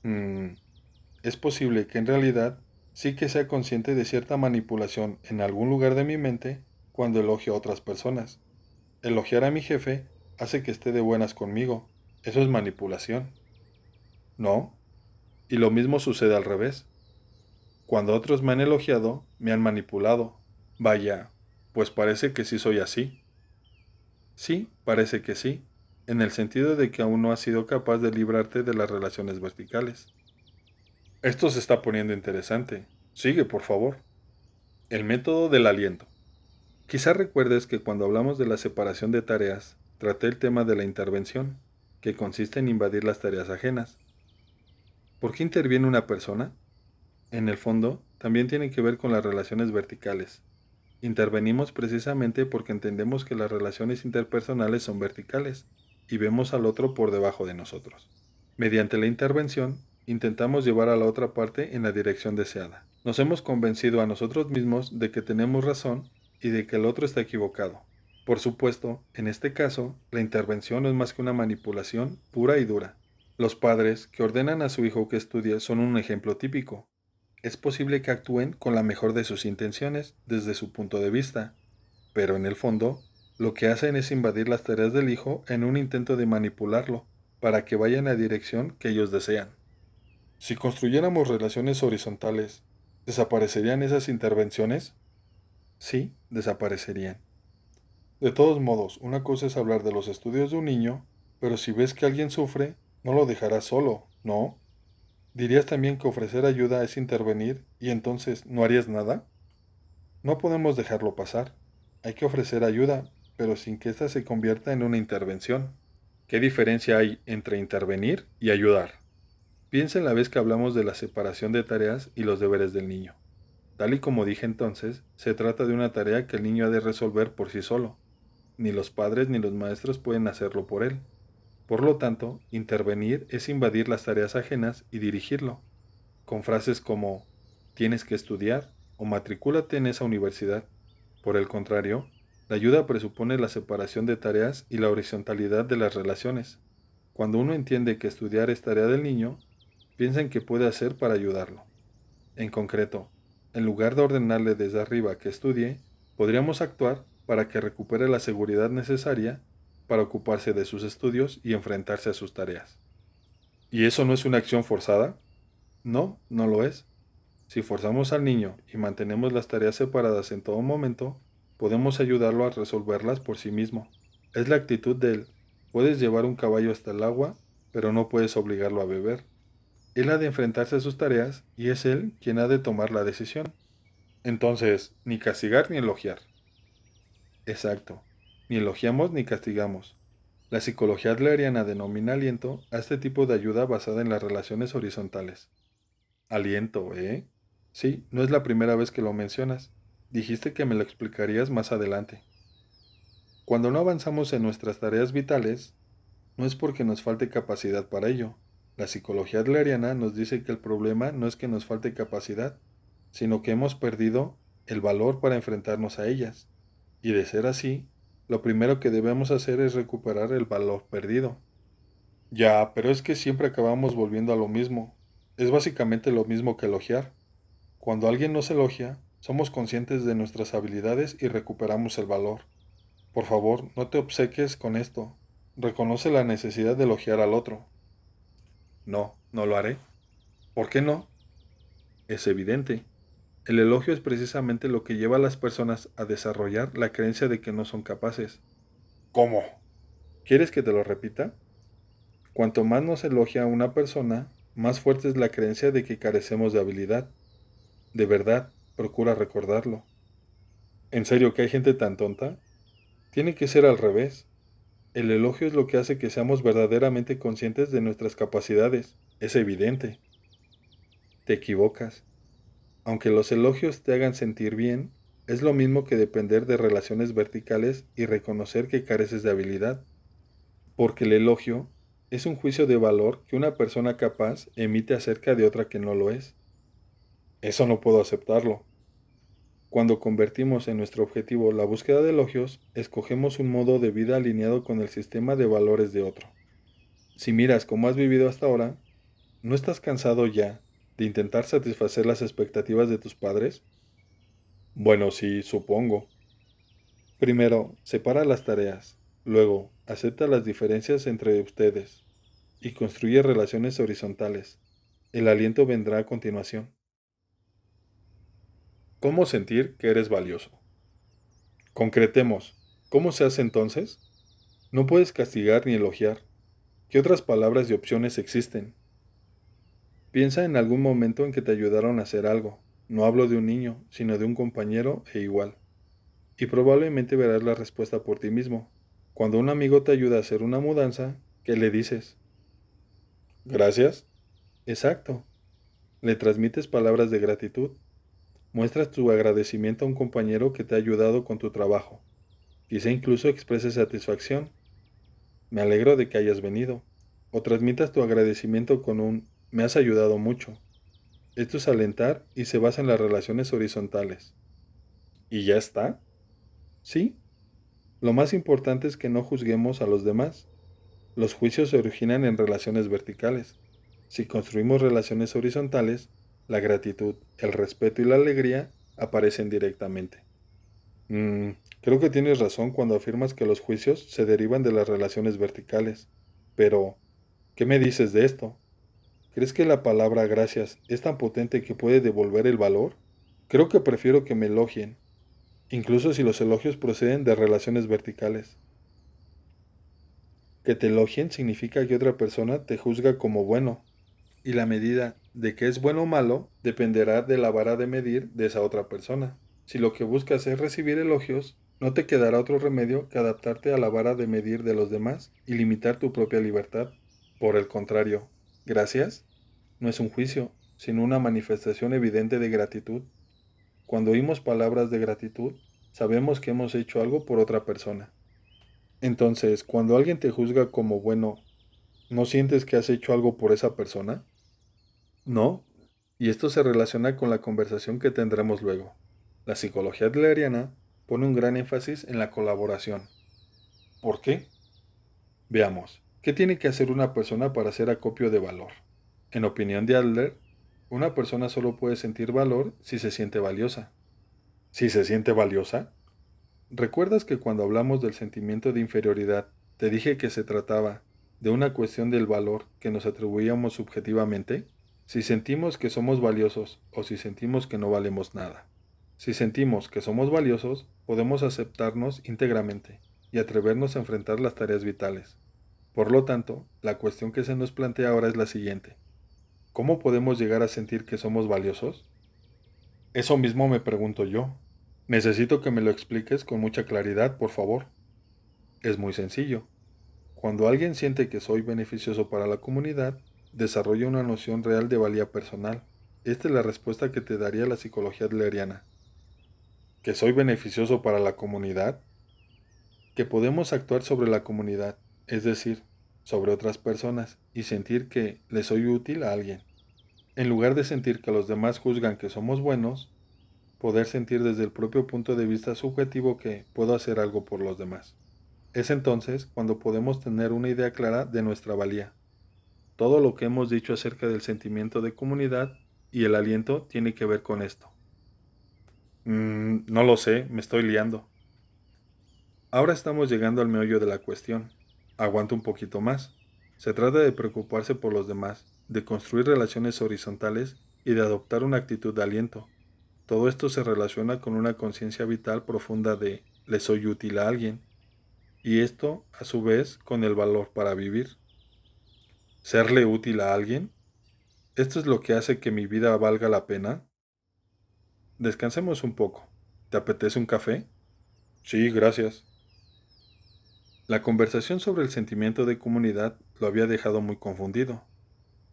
Mm, es posible que en realidad sí que sea consciente de cierta manipulación en algún lugar de mi mente cuando elogio a otras personas. Elogiar a mi jefe hace que esté de buenas conmigo. Eso es manipulación. No, y lo mismo sucede al revés. Cuando otros me han elogiado, me han manipulado. Vaya, pues parece que sí soy así. Sí, parece que sí, en el sentido de que aún no has sido capaz de librarte de las relaciones verticales. Esto se está poniendo interesante. Sigue, por favor. El método del aliento. Quizá recuerdes que cuando hablamos de la separación de tareas, traté el tema de la intervención, que consiste en invadir las tareas ajenas. ¿Por qué interviene una persona? En el fondo, también tiene que ver con las relaciones verticales. Intervenimos precisamente porque entendemos que las relaciones interpersonales son verticales y vemos al otro por debajo de nosotros. Mediante la intervención, intentamos llevar a la otra parte en la dirección deseada. Nos hemos convencido a nosotros mismos de que tenemos razón y de que el otro está equivocado. Por supuesto, en este caso, la intervención no es más que una manipulación pura y dura. Los padres que ordenan a su hijo que estudie son un ejemplo típico. Es posible que actúen con la mejor de sus intenciones desde su punto de vista, pero en el fondo, lo que hacen es invadir las tareas del hijo en un intento de manipularlo, para que vaya en la dirección que ellos desean. Si construyéramos relaciones horizontales, ¿desaparecerían esas intervenciones? Sí, desaparecerían. De todos modos, una cosa es hablar de los estudios de un niño, pero si ves que alguien sufre, no lo dejarás solo, ¿no? ¿Dirías también que ofrecer ayuda es intervenir y entonces no harías nada? No podemos dejarlo pasar. Hay que ofrecer ayuda, pero sin que ésta se convierta en una intervención. ¿Qué diferencia hay entre intervenir y ayudar? Piensa en la vez que hablamos de la separación de tareas y los deberes del niño. Tal y como dije entonces, se trata de una tarea que el niño ha de resolver por sí solo. Ni los padres ni los maestros pueden hacerlo por él. Por lo tanto, intervenir es invadir las tareas ajenas y dirigirlo, con frases como tienes que estudiar o matricúlate en esa universidad. Por el contrario, la ayuda presupone la separación de tareas y la horizontalidad de las relaciones. Cuando uno entiende que estudiar es tarea del niño, piensa en qué puede hacer para ayudarlo. En concreto, en lugar de ordenarle desde arriba que estudie, podríamos actuar para que recupere la seguridad necesaria para ocuparse de sus estudios y enfrentarse a sus tareas. ¿Y eso no es una acción forzada? No, no lo es. Si forzamos al niño y mantenemos las tareas separadas en todo momento, podemos ayudarlo a resolverlas por sí mismo. Es la actitud del puedes llevar un caballo hasta el agua, pero no puedes obligarlo a beber. Él ha de enfrentarse a sus tareas y es él quien ha de tomar la decisión. Entonces, ni castigar ni elogiar. Exacto. Ni elogiamos ni castigamos. La psicología adleriana denomina aliento a este tipo de ayuda basada en las relaciones horizontales. Aliento, ¿eh? Sí, no es la primera vez que lo mencionas. Dijiste que me lo explicarías más adelante. Cuando no avanzamos en nuestras tareas vitales, no es porque nos falte capacidad para ello. La psicología adleriana nos dice que el problema no es que nos falte capacidad, sino que hemos perdido el valor para enfrentarnos a ellas. Y de ser así, lo primero que debemos hacer es recuperar el valor perdido. Ya, pero es que siempre acabamos volviendo a lo mismo. Es básicamente lo mismo que elogiar. Cuando alguien nos elogia, somos conscientes de nuestras habilidades y recuperamos el valor. Por favor, no te obceques con esto. Reconoce la necesidad de elogiar al otro. No, no lo haré. ¿Por qué no? Es evidente. El elogio es precisamente lo que lleva a las personas a desarrollar la creencia de que no son capaces. ¿Cómo? ¿Quieres que te lo repita? Cuanto más nos elogia a una persona, más fuerte es la creencia de que carecemos de habilidad. De verdad, procura recordarlo. ¿En serio que hay gente tan tonta? Tiene que ser al revés. El elogio es lo que hace que seamos verdaderamente conscientes de nuestras capacidades. Es evidente. Te equivocas. Aunque los elogios te hagan sentir bien, es lo mismo que depender de relaciones verticales y reconocer que careces de habilidad. Porque el elogio es un juicio de valor que una persona capaz emite acerca de otra que no lo es. Eso no puedo aceptarlo. Cuando convertimos en nuestro objetivo la búsqueda de elogios, escogemos un modo de vida alineado con el sistema de valores de otro. Si miras cómo has vivido hasta ahora, ¿no estás cansado ya de intentar satisfacer las expectativas de tus padres? Bueno, sí, supongo. Primero, separa las tareas. Luego, acepta las diferencias entre ustedes y construye relaciones horizontales. El aliento vendrá a continuación. ¿Cómo sentir que eres valioso? Concretemos. ¿Cómo se hace entonces? No puedes castigar ni elogiar. ¿Qué otras palabras y opciones existen? Piensa en algún momento en que te ayudaron a hacer algo. No hablo de un niño, sino de un compañero e igual. Y probablemente verás la respuesta por ti mismo. Cuando un amigo te ayuda a hacer una mudanza, ¿qué le dices? ¿Gracias? Exacto. Le transmites palabras de gratitud. Muestras tu agradecimiento a un compañero que te ha ayudado con tu trabajo. Quizá incluso expreses satisfacción. Me alegro de que hayas venido. O transmitas tu agradecimiento con un me has ayudado mucho. Esto es alentar y se basa en las relaciones horizontales. ¿Y ya está? Sí. Lo más importante es que no juzguemos a los demás. Los juicios se originan en relaciones verticales. Si construimos relaciones horizontales, la gratitud, el respeto y la alegría aparecen directamente. Mm, Creo que tienes razón cuando afirmas que los juicios se derivan de las relaciones verticales. Pero, ¿qué me dices de esto? ¿Crees que la palabra gracias es tan potente que puede devolver el valor? Creo que prefiero que me elogien, incluso si los elogios proceden de relaciones verticales. Que te elogien significa que otra persona te juzga como bueno, y la medida de que es bueno o malo dependerá de la vara de medir de esa otra persona. Si lo que buscas es recibir elogios, no te quedará otro remedio que adaptarte a la vara de medir de los demás y limitar tu propia libertad. Por el contrario, gracias no es un juicio, sino una manifestación evidente de gratitud. Cuando oímos palabras de gratitud, sabemos que hemos hecho algo por otra persona. Entonces, cuando alguien te juzga como bueno, ¿no sientes que has hecho algo por esa persona? No, y esto se relaciona con la conversación que tendremos luego. La psicología adleriana pone un gran énfasis en la colaboración. ¿Por qué? Veamos, ¿qué tiene que hacer una persona para ser acopio de valor? En opinión de Adler, una persona solo puede sentir valor si se siente valiosa. ¿Si se siente valiosa? ¿Recuerdas que cuando hablamos del sentimiento de inferioridad, te dije que se trataba de una cuestión del valor que nos atribuíamos subjetivamente? Si sentimos que somos valiosos o si sentimos que no valemos nada. Si sentimos que somos valiosos, podemos aceptarnos íntegramente y atrevernos a enfrentar las tareas vitales. Por lo tanto, la cuestión que se nos plantea ahora es la siguiente. ¿Cómo podemos llegar a sentir que somos valiosos? Eso mismo me pregunto yo. Necesito que me lo expliques con mucha claridad, por favor. Es muy sencillo. Cuando alguien siente que soy beneficioso para la comunidad, desarrolla una noción real de valía personal. Esta es la respuesta que te daría la psicología adleriana. ¿Que soy beneficioso para la comunidad? Que podemos actuar sobre la comunidad, es decir, sobre otras personas, y sentir que le soy útil a alguien. En lugar de sentir que los demás juzgan que somos buenos, poder sentir desde el propio punto de vista subjetivo que puedo hacer algo por los demás. Es entonces cuando podemos tener una idea clara de nuestra valía. Todo lo que hemos dicho acerca del sentimiento de comunidad y el aliento tiene que ver con esto. No lo sé, me estoy liando. Ahora estamos llegando al meollo de la cuestión. Aguanta un poquito más. Se trata de preocuparse por los demás, de construir relaciones horizontales y de adoptar una actitud de aliento. Todo esto se relaciona con una conciencia vital profunda de le soy útil a alguien, y esto, a su vez, con el valor para vivir. ¿Serle útil a alguien? ¿Esto es lo que hace que mi vida valga la pena? Descansemos un poco. ¿Te apetece un café? Sí, gracias. La conversación sobre el sentimiento de comunidad lo había dejado muy confundido.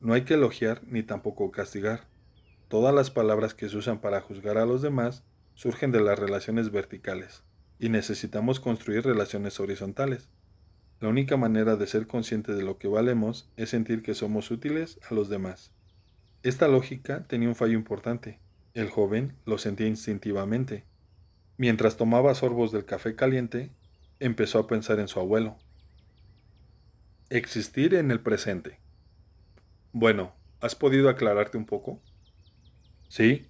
No hay que elogiar ni tampoco castigar. Todas las palabras que se usan para juzgar a los demás surgen de las relaciones verticales, y necesitamos construir relaciones horizontales. La única manera de ser consciente de lo que valemos es sentir que somos útiles a los demás. Esta lógica tenía un fallo importante. El joven lo sentía instintivamente. Mientras tomaba sorbos del café caliente, empezó a pensar en su abuelo. Existir en el presente. Bueno, ¿has podido aclararte un poco? Sí,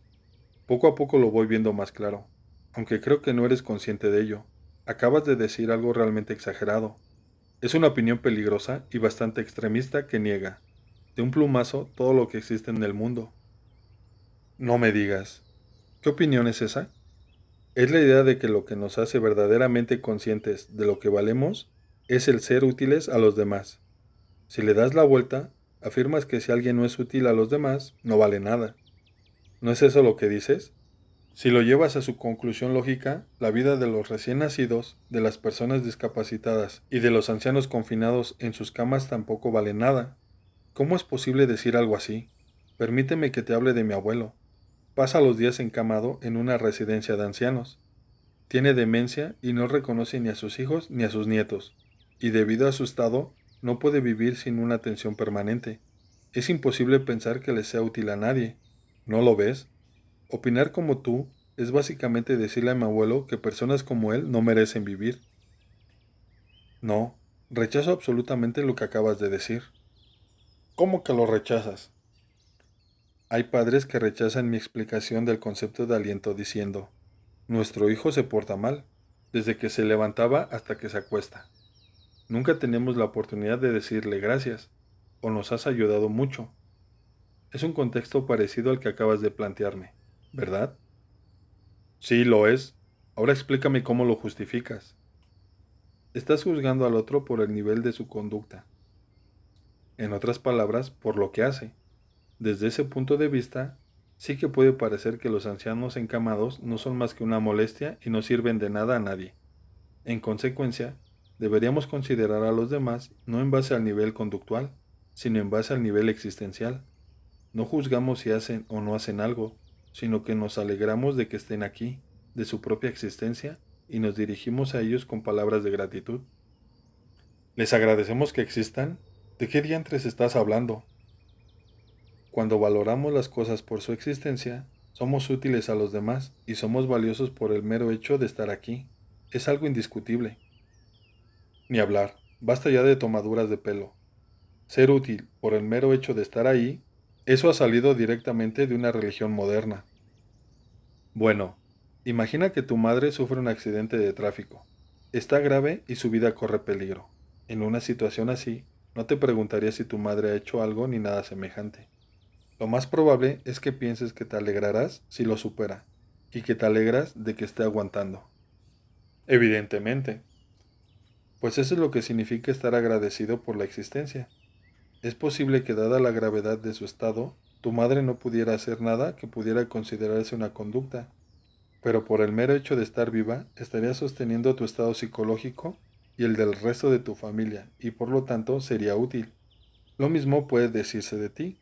poco a poco lo voy viendo más claro, aunque creo que no eres consciente de ello. Acabas de decir algo realmente exagerado. Es una opinión peligrosa y bastante extremista que niega, de un plumazo, todo lo que existe en el mundo. No me digas. ¿Qué opinión es esa? Es la idea de que lo que nos hace verdaderamente conscientes de lo que valemos es el ser útiles a los demás. Si le das la vuelta, afirmas que si alguien no es útil a los demás, no vale nada. ¿No es eso lo que dices? Si lo llevas a su conclusión lógica, la vida de los recién nacidos, de las personas discapacitadas y de los ancianos confinados en sus camas tampoco vale nada. ¿Cómo es posible decir algo así? Permíteme que te hable de mi abuelo. Pasa los días encamado en una residencia de ancianos. Tiene demencia y no reconoce ni a sus hijos ni a sus nietos, y debido a su estado, no puede vivir sin una atención permanente. Es imposible pensar que le sea útil a nadie. ¿No lo ves? Opinar como tú es básicamente decirle a mi abuelo que personas como él no merecen vivir. No, rechazo absolutamente lo que acabas de decir. ¿Cómo que lo rechazas? Hay padres que rechazan mi explicación del concepto de aliento diciendo, nuestro hijo se porta mal, desde que se levantaba hasta que se acuesta. Nunca tenemos la oportunidad de decirle gracias, o nos has ayudado mucho. Es un contexto parecido al que acabas de plantearme, ¿verdad? Sí, lo es. Ahora explícame cómo lo justificas. Estás juzgando al otro por el nivel de su conducta. En otras palabras, por lo que hace. Desde ese punto de vista, sí que puede parecer que los ancianos encamados no son más que una molestia y no sirven de nada a nadie. En consecuencia, deberíamos considerar a los demás no en base al nivel conductual, sino en base al nivel existencial. No juzgamos si hacen o no hacen algo, sino que nos alegramos de que estén aquí, de su propia existencia, y nos dirigimos a ellos con palabras de gratitud. ¿Les agradecemos que existan? ¿De qué diantres estás hablando? Cuando valoramos las cosas por su existencia, somos útiles a los demás y somos valiosos por el mero hecho de estar aquí. Es algo indiscutible. Ni hablar, basta ya de tomaduras de pelo. Ser útil por el mero hecho de estar ahí, eso ha salido directamente de una religión moderna. Bueno, imagina que tu madre sufre un accidente de tráfico. Está grave y su vida corre peligro. En una situación así, no te preguntaría si tu madre ha hecho algo ni nada semejante. Lo más probable es que pienses que te alegrarás si lo supera, y que te alegras de que esté aguantando. Evidentemente, pues eso es lo que significa estar agradecido por la existencia. Es posible que dada la gravedad de su estado, tu madre no pudiera hacer nada que pudiera considerarse una conducta, pero por el mero hecho de estar viva, estaría sosteniendo tu estado psicológico y el del resto de tu familia, y por lo tanto sería útil. Lo mismo puede decirse de ti.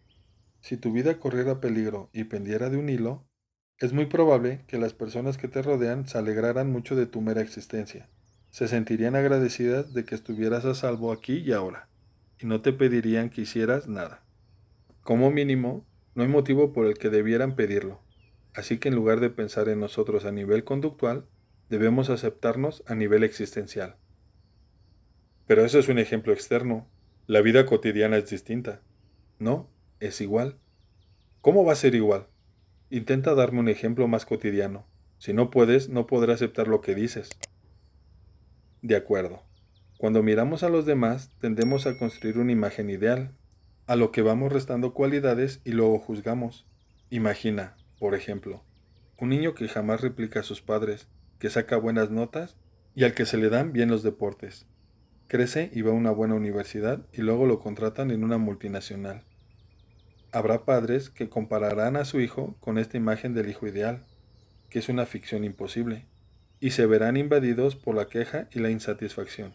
Si tu vida corriera peligro y pendiera de un hilo, es muy probable que las personas que te rodean se alegraran mucho de tu mera existencia. Se sentirían agradecidas de que estuvieras a salvo aquí y ahora, y no te pedirían que hicieras nada. Como mínimo, no hay motivo por el que debieran pedirlo. Así que en lugar de pensar en nosotros a nivel conductual, debemos aceptarnos a nivel existencial. Pero eso es un ejemplo externo. La vida cotidiana es distinta. No, es igual. ¿Cómo va a ser igual? Intenta darme un ejemplo más cotidiano. Si no puedes, no podré aceptar lo que dices. De acuerdo. Cuando miramos a los demás, tendemos a construir una imagen ideal, a lo que vamos restando cualidades y luego juzgamos. Imagina, por ejemplo, un niño que jamás replica a sus padres, que saca buenas notas y al que se le dan bien los deportes. Crece y va a una buena universidad y luego lo contratan en una multinacional. Habrá padres que compararán a su hijo con esta imagen del hijo ideal, que es una ficción imposible, y se verán invadidos por la queja y la insatisfacción.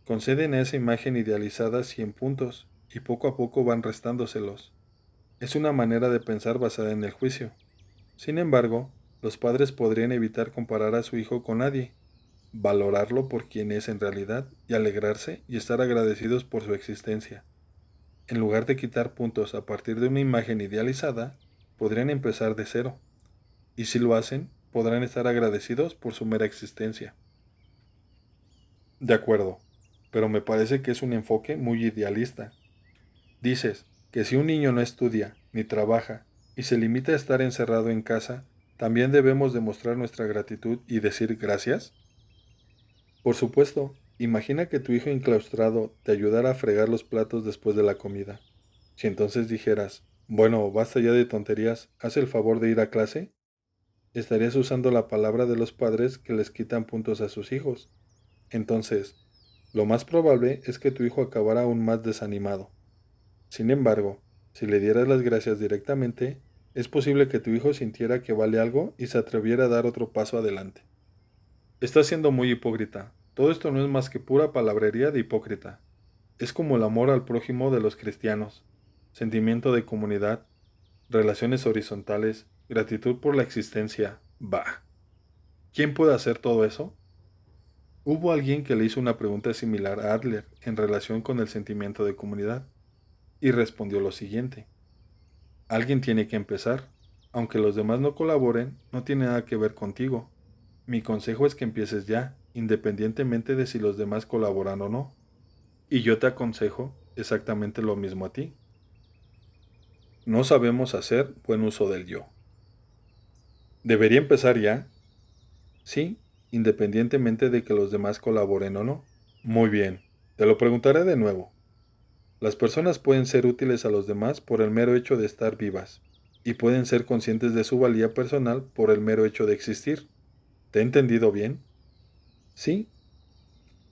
Conceden a esa imagen idealizada 100 puntos y poco a poco van restándoselos. Es una manera de pensar basada en el juicio. Sin embargo, los padres podrían evitar comparar a su hijo con nadie, valorarlo por quien es en realidad y alegrarse y estar agradecidos por su existencia. En lugar de quitar puntos a partir de una imagen idealizada, podrían empezar de cero, y si lo hacen, podrán estar agradecidos por su mera existencia. De acuerdo, pero me parece que es un enfoque muy idealista. Dices que si un niño no estudia ni trabaja y se limita a estar encerrado en casa, ¿también debemos demostrar nuestra gratitud y decir gracias? Por supuesto, imagina que tu hijo enclaustrado te ayudara a fregar los platos después de la comida. Si entonces dijeras, bueno, basta ya de tonterías, haz el favor de ir a clase, estarías usando la palabra de los padres que les quitan puntos a sus hijos. Entonces, lo más probable es que tu hijo acabara aún más desanimado. Sin embargo, si le dieras las gracias directamente, es posible que tu hijo sintiera que vale algo y se atreviera a dar otro paso adelante. Estás siendo muy hipócrita. Todo esto no es más que pura palabrería de hipócrita. Es como el amor al prójimo de los cristianos, sentimiento de comunidad, relaciones horizontales, gratitud por la existencia. Bah. ¿Quién puede hacer todo eso? Hubo alguien que le hizo una pregunta similar a Adler en relación con el sentimiento de comunidad, y respondió lo siguiente. Alguien tiene que empezar. Aunque los demás no colaboren, no tiene nada que ver contigo. Mi consejo es que empieces ya, independientemente de si los demás colaboran o no. Y yo te aconsejo exactamente lo mismo a ti. No sabemos hacer buen uso del yo. ¿Debería empezar ya? Sí, independientemente de que los demás colaboren o no. Muy bien, te lo preguntaré de nuevo. Las personas pueden ser útiles a los demás por el mero hecho de estar vivas, y pueden ser conscientes de su valía personal por el mero hecho de existir. ¿Te he entendido bien? Sí.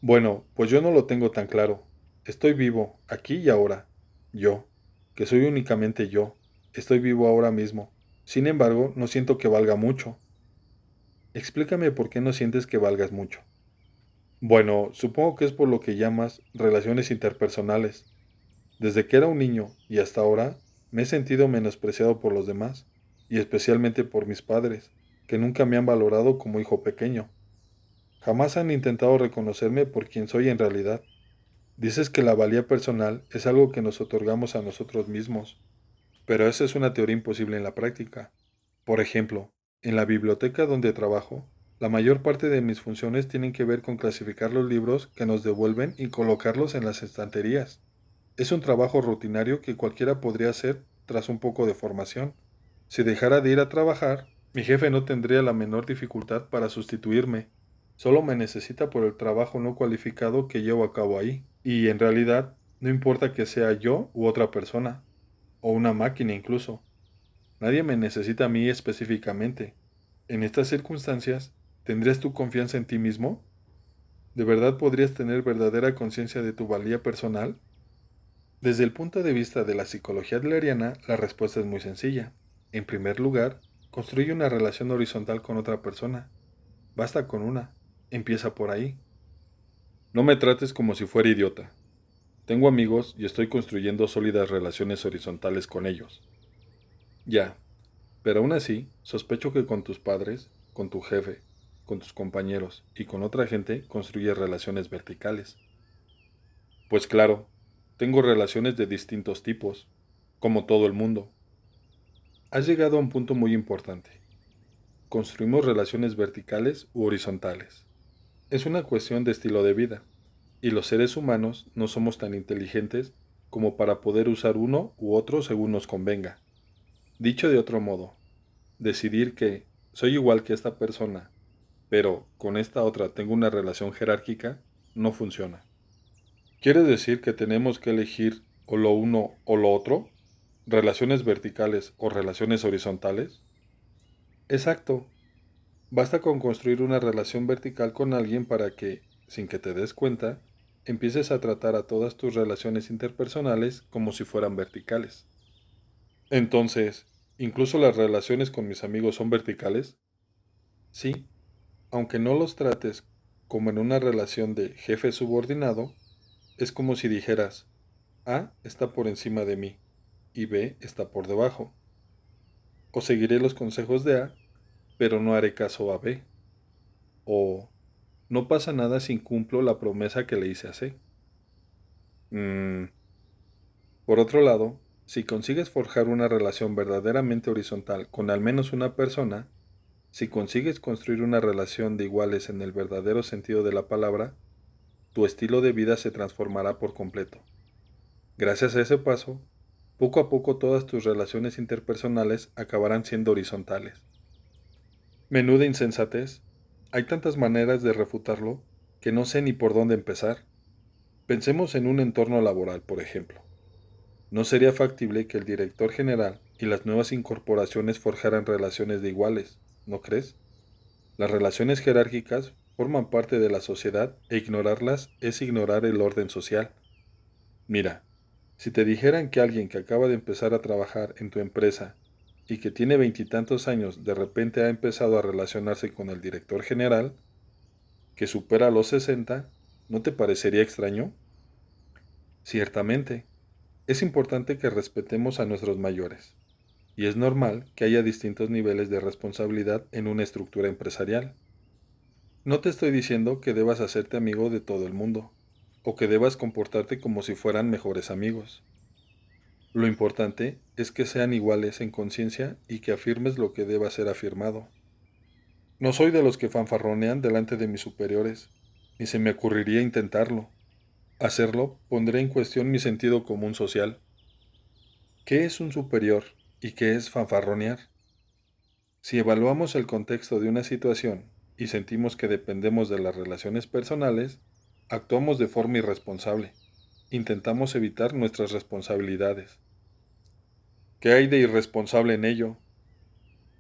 Bueno, pues yo no lo tengo tan claro. Estoy vivo, aquí y ahora. Yo, que soy únicamente yo. Estoy vivo ahora mismo. Sin embargo, no siento que valga mucho. Explícame por qué no sientes que valgas mucho. Bueno, supongo que es por lo que llamas relaciones interpersonales. Desde que era un niño y hasta ahora, me he sentido menospreciado por los demás, y especialmente por mis padres, que nunca me han valorado como hijo pequeño. Jamás han intentado reconocerme por quien soy en realidad. Dices que la valía personal es algo que nos otorgamos a nosotros mismos, pero esa es una teoría imposible en la práctica. Por ejemplo, en la biblioteca donde trabajo, la mayor parte de mis funciones tienen que ver con clasificar los libros que nos devuelven y colocarlos en las estanterías. Es un trabajo rutinario que cualquiera podría hacer tras un poco de formación. Si dejara de ir a trabajar, mi jefe no tendría la menor dificultad para sustituirme. Solo me necesita por el trabajo no cualificado que llevo a cabo ahí. Y en realidad, no importa que sea yo u otra persona, o una máquina incluso. Nadie me necesita a mí específicamente. En estas circunstancias, ¿tendrías tu confianza en ti mismo? ¿De verdad podrías tener verdadera conciencia de tu valía personal? Desde el punto de vista de la psicología adleriana, la respuesta es muy sencilla. En primer lugar, construye una relación horizontal con otra persona. Basta con una. Empieza por ahí. No me trates como si fuera idiota. Tengo amigos y estoy construyendo sólidas relaciones horizontales con ellos. Ya, pero aún así, sospecho que con tus padres, con tu jefe, con tus compañeros y con otra gente construyes relaciones verticales. Pues claro, tengo relaciones de distintos tipos, como todo el mundo. Has llegado a un punto muy importante. Construimos relaciones verticales u horizontales. Es una cuestión de estilo de vida, y los seres humanos no somos tan inteligentes como para poder usar uno u otro según nos convenga. Dicho de otro modo, decidir que soy igual que esta persona, pero con esta otra tengo una relación jerárquica, no funciona. ¿Quiere decir que tenemos que elegir o lo uno o lo otro? ¿Relaciones verticales o relaciones horizontales? Exacto. Basta con construir una relación vertical con alguien para que, sin que te des cuenta, empieces a tratar a todas tus relaciones interpersonales como si fueran verticales. Entonces, ¿incluso las relaciones con mis amigos son verticales? Sí, aunque no los trates como en una relación de jefe subordinado, es como si dijeras, A está por encima de mí y B está por debajo. O seguiré los consejos de A, pero no haré caso a B. O no pasa nada si incumplo la promesa que le hice a C. Mm, Por otro lado, si consigues forjar una relación verdaderamente horizontal con al menos una persona, si consigues construir una relación de iguales en el verdadero sentido de la palabra, tu estilo de vida se transformará por completo. Gracias a ese paso, poco a poco todas tus relaciones interpersonales acabarán siendo horizontales. Menuda insensatez. Hay tantas maneras de refutarlo que no sé ni por dónde empezar. Pensemos en un entorno laboral, por ejemplo. No sería factible que el director general y las nuevas incorporaciones forjaran relaciones de iguales, ¿no crees? Las relaciones jerárquicas forman parte de la sociedad e ignorarlas es ignorar el orden social. Mira, si te dijeran que alguien que acaba de empezar a trabajar en tu empresa y que tiene veintitantos años de repente ha empezado a relacionarse con el director general, que supera los 60, ¿no te parecería extraño? Ciertamente, es importante que respetemos a nuestros mayores, y es normal que haya distintos niveles de responsabilidad en una estructura empresarial. No te estoy diciendo que debas hacerte amigo de todo el mundo, o que debas comportarte como si fueran mejores amigos. Lo importante es que sean iguales en conciencia y que afirmes lo que deba ser afirmado. No soy de los que fanfarronean delante de mis superiores, ni se me ocurriría intentarlo. Hacerlo pondré en cuestión mi sentido común social. ¿Qué es un superior y qué es fanfarronear? Si evaluamos el contexto de una situación y sentimos que dependemos de las relaciones personales, actuamos de forma irresponsable. Intentamos evitar nuestras responsabilidades. ¿Qué hay de irresponsable en ello?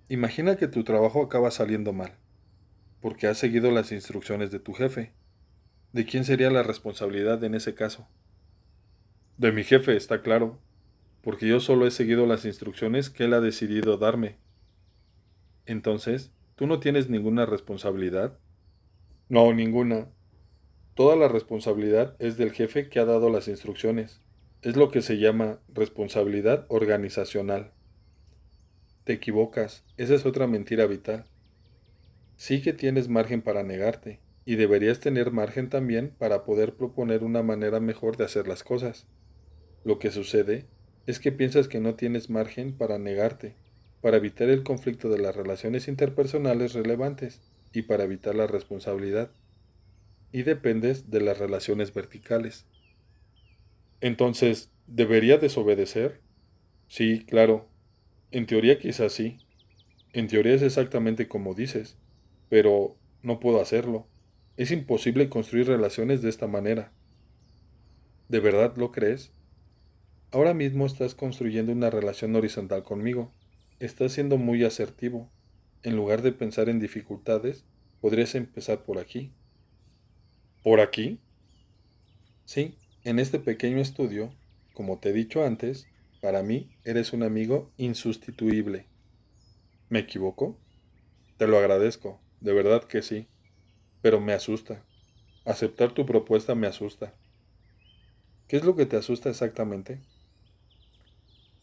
Imagina que tu trabajo acaba saliendo mal, porque has seguido las instrucciones de tu jefe. ¿De quién sería la responsabilidad en ese caso? De mi jefe, está claro, porque yo solo he seguido las instrucciones que él ha decidido darme. Entonces, ¿tú no tienes ninguna responsabilidad? No, ninguna. Toda la responsabilidad es del jefe que ha dado las instrucciones. Es lo que se llama responsabilidad organizacional. Te equivocas, esa es otra mentira vital. Sí que tienes margen para negarte, y deberías tener margen también para poder proponer una manera mejor de hacer las cosas. Lo que sucede es que piensas que no tienes margen para negarte, para evitar el conflicto de las relaciones interpersonales relevantes y para evitar la responsabilidad, y dependes de las relaciones verticales. Entonces, ¿debería desobedecer? Sí, claro. En teoría quizás sí. En teoría es exactamente como dices, pero no puedo hacerlo. Es imposible construir relaciones de esta manera. ¿De verdad lo crees? Ahora mismo estás construyendo una relación horizontal conmigo. Estás siendo muy asertivo. En lugar de pensar en dificultades, podrías empezar por aquí. ¿Por aquí? Sí, en este pequeño estudio, como te he dicho antes, para mí eres un amigo insustituible. ¿Me equivoco? Te lo agradezco, de verdad que sí, pero me asusta. Aceptar tu propuesta me asusta. ¿Qué es lo que te asusta exactamente?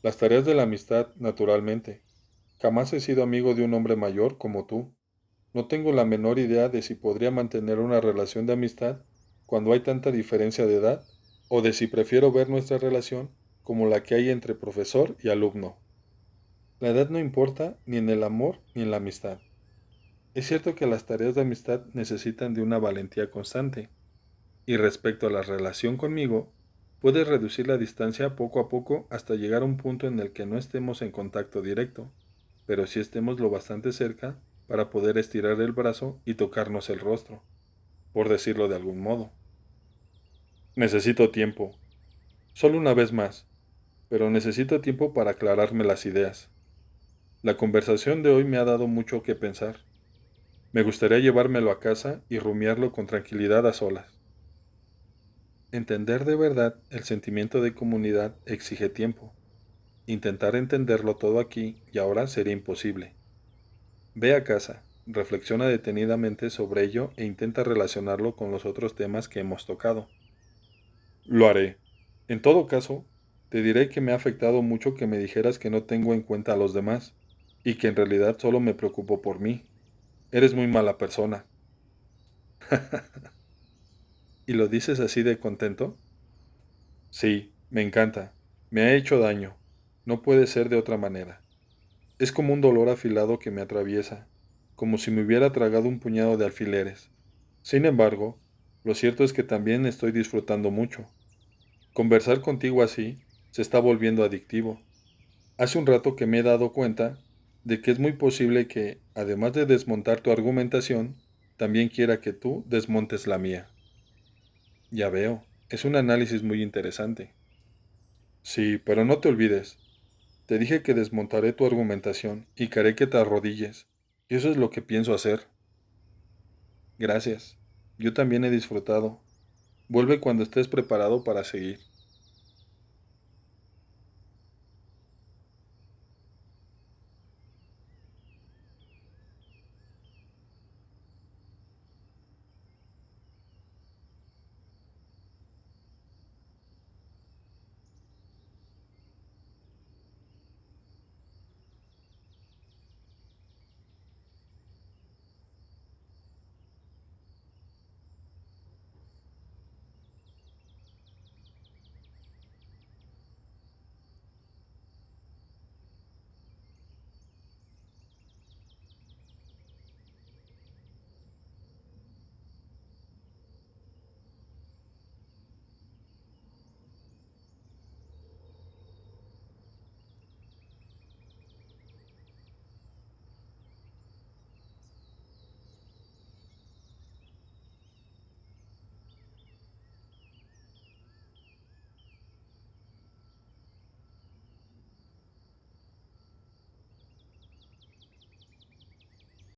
Las tareas de la amistad, naturalmente. Jamás he sido amigo de un hombre mayor como tú. No tengo la menor idea de si podría mantener una relación de amistad cuando hay tanta diferencia de edad, o de si prefiero ver nuestra relación como la que hay entre profesor y alumno. La edad no importa ni en el amor ni en la amistad. Es cierto que las tareas de amistad necesitan de una valentía constante, y respecto a la relación conmigo, puedes reducir la distancia poco a poco hasta llegar a un punto en el que no estemos en contacto directo, pero sí estemos lo bastante cerca para poder estirar el brazo y tocarnos el rostro, por decirlo de algún modo. Necesito tiempo, solo una vez más, pero necesito tiempo para aclararme las ideas. La conversación de hoy me ha dado mucho que pensar. Me gustaría llevármelo a casa y rumiarlo con tranquilidad a solas. Entender de verdad el sentimiento de comunidad exige tiempo. Intentar entenderlo todo aquí y ahora sería imposible. Ve a casa, reflexiona detenidamente sobre ello e intenta relacionarlo con los otros temas que hemos tocado. Lo haré. En todo caso, te diré que me ha afectado mucho que me dijeras que no tengo en cuenta a los demás, y que en realidad solo me preocupo por mí. Eres muy mala persona. ¿Y lo dices así de contento? Sí, me encanta. Me ha hecho daño. No puede ser de otra manera. Es como un dolor afilado que me atraviesa, como si me hubiera tragado un puñado de alfileres. Sin embargo, lo cierto es que también estoy disfrutando mucho. Conversar contigo así se está volviendo adictivo. Hace un rato que me he dado cuenta de que es muy posible que, además de desmontar tu argumentación, también quiera que tú desmontes la mía. Ya veo, es un análisis muy interesante. Sí, pero no te olvides, te dije que desmontaré tu argumentación y que haré que te arrodilles, y eso es lo que pienso hacer. Gracias. Yo también he disfrutado. Vuelve cuando estés preparado para seguir.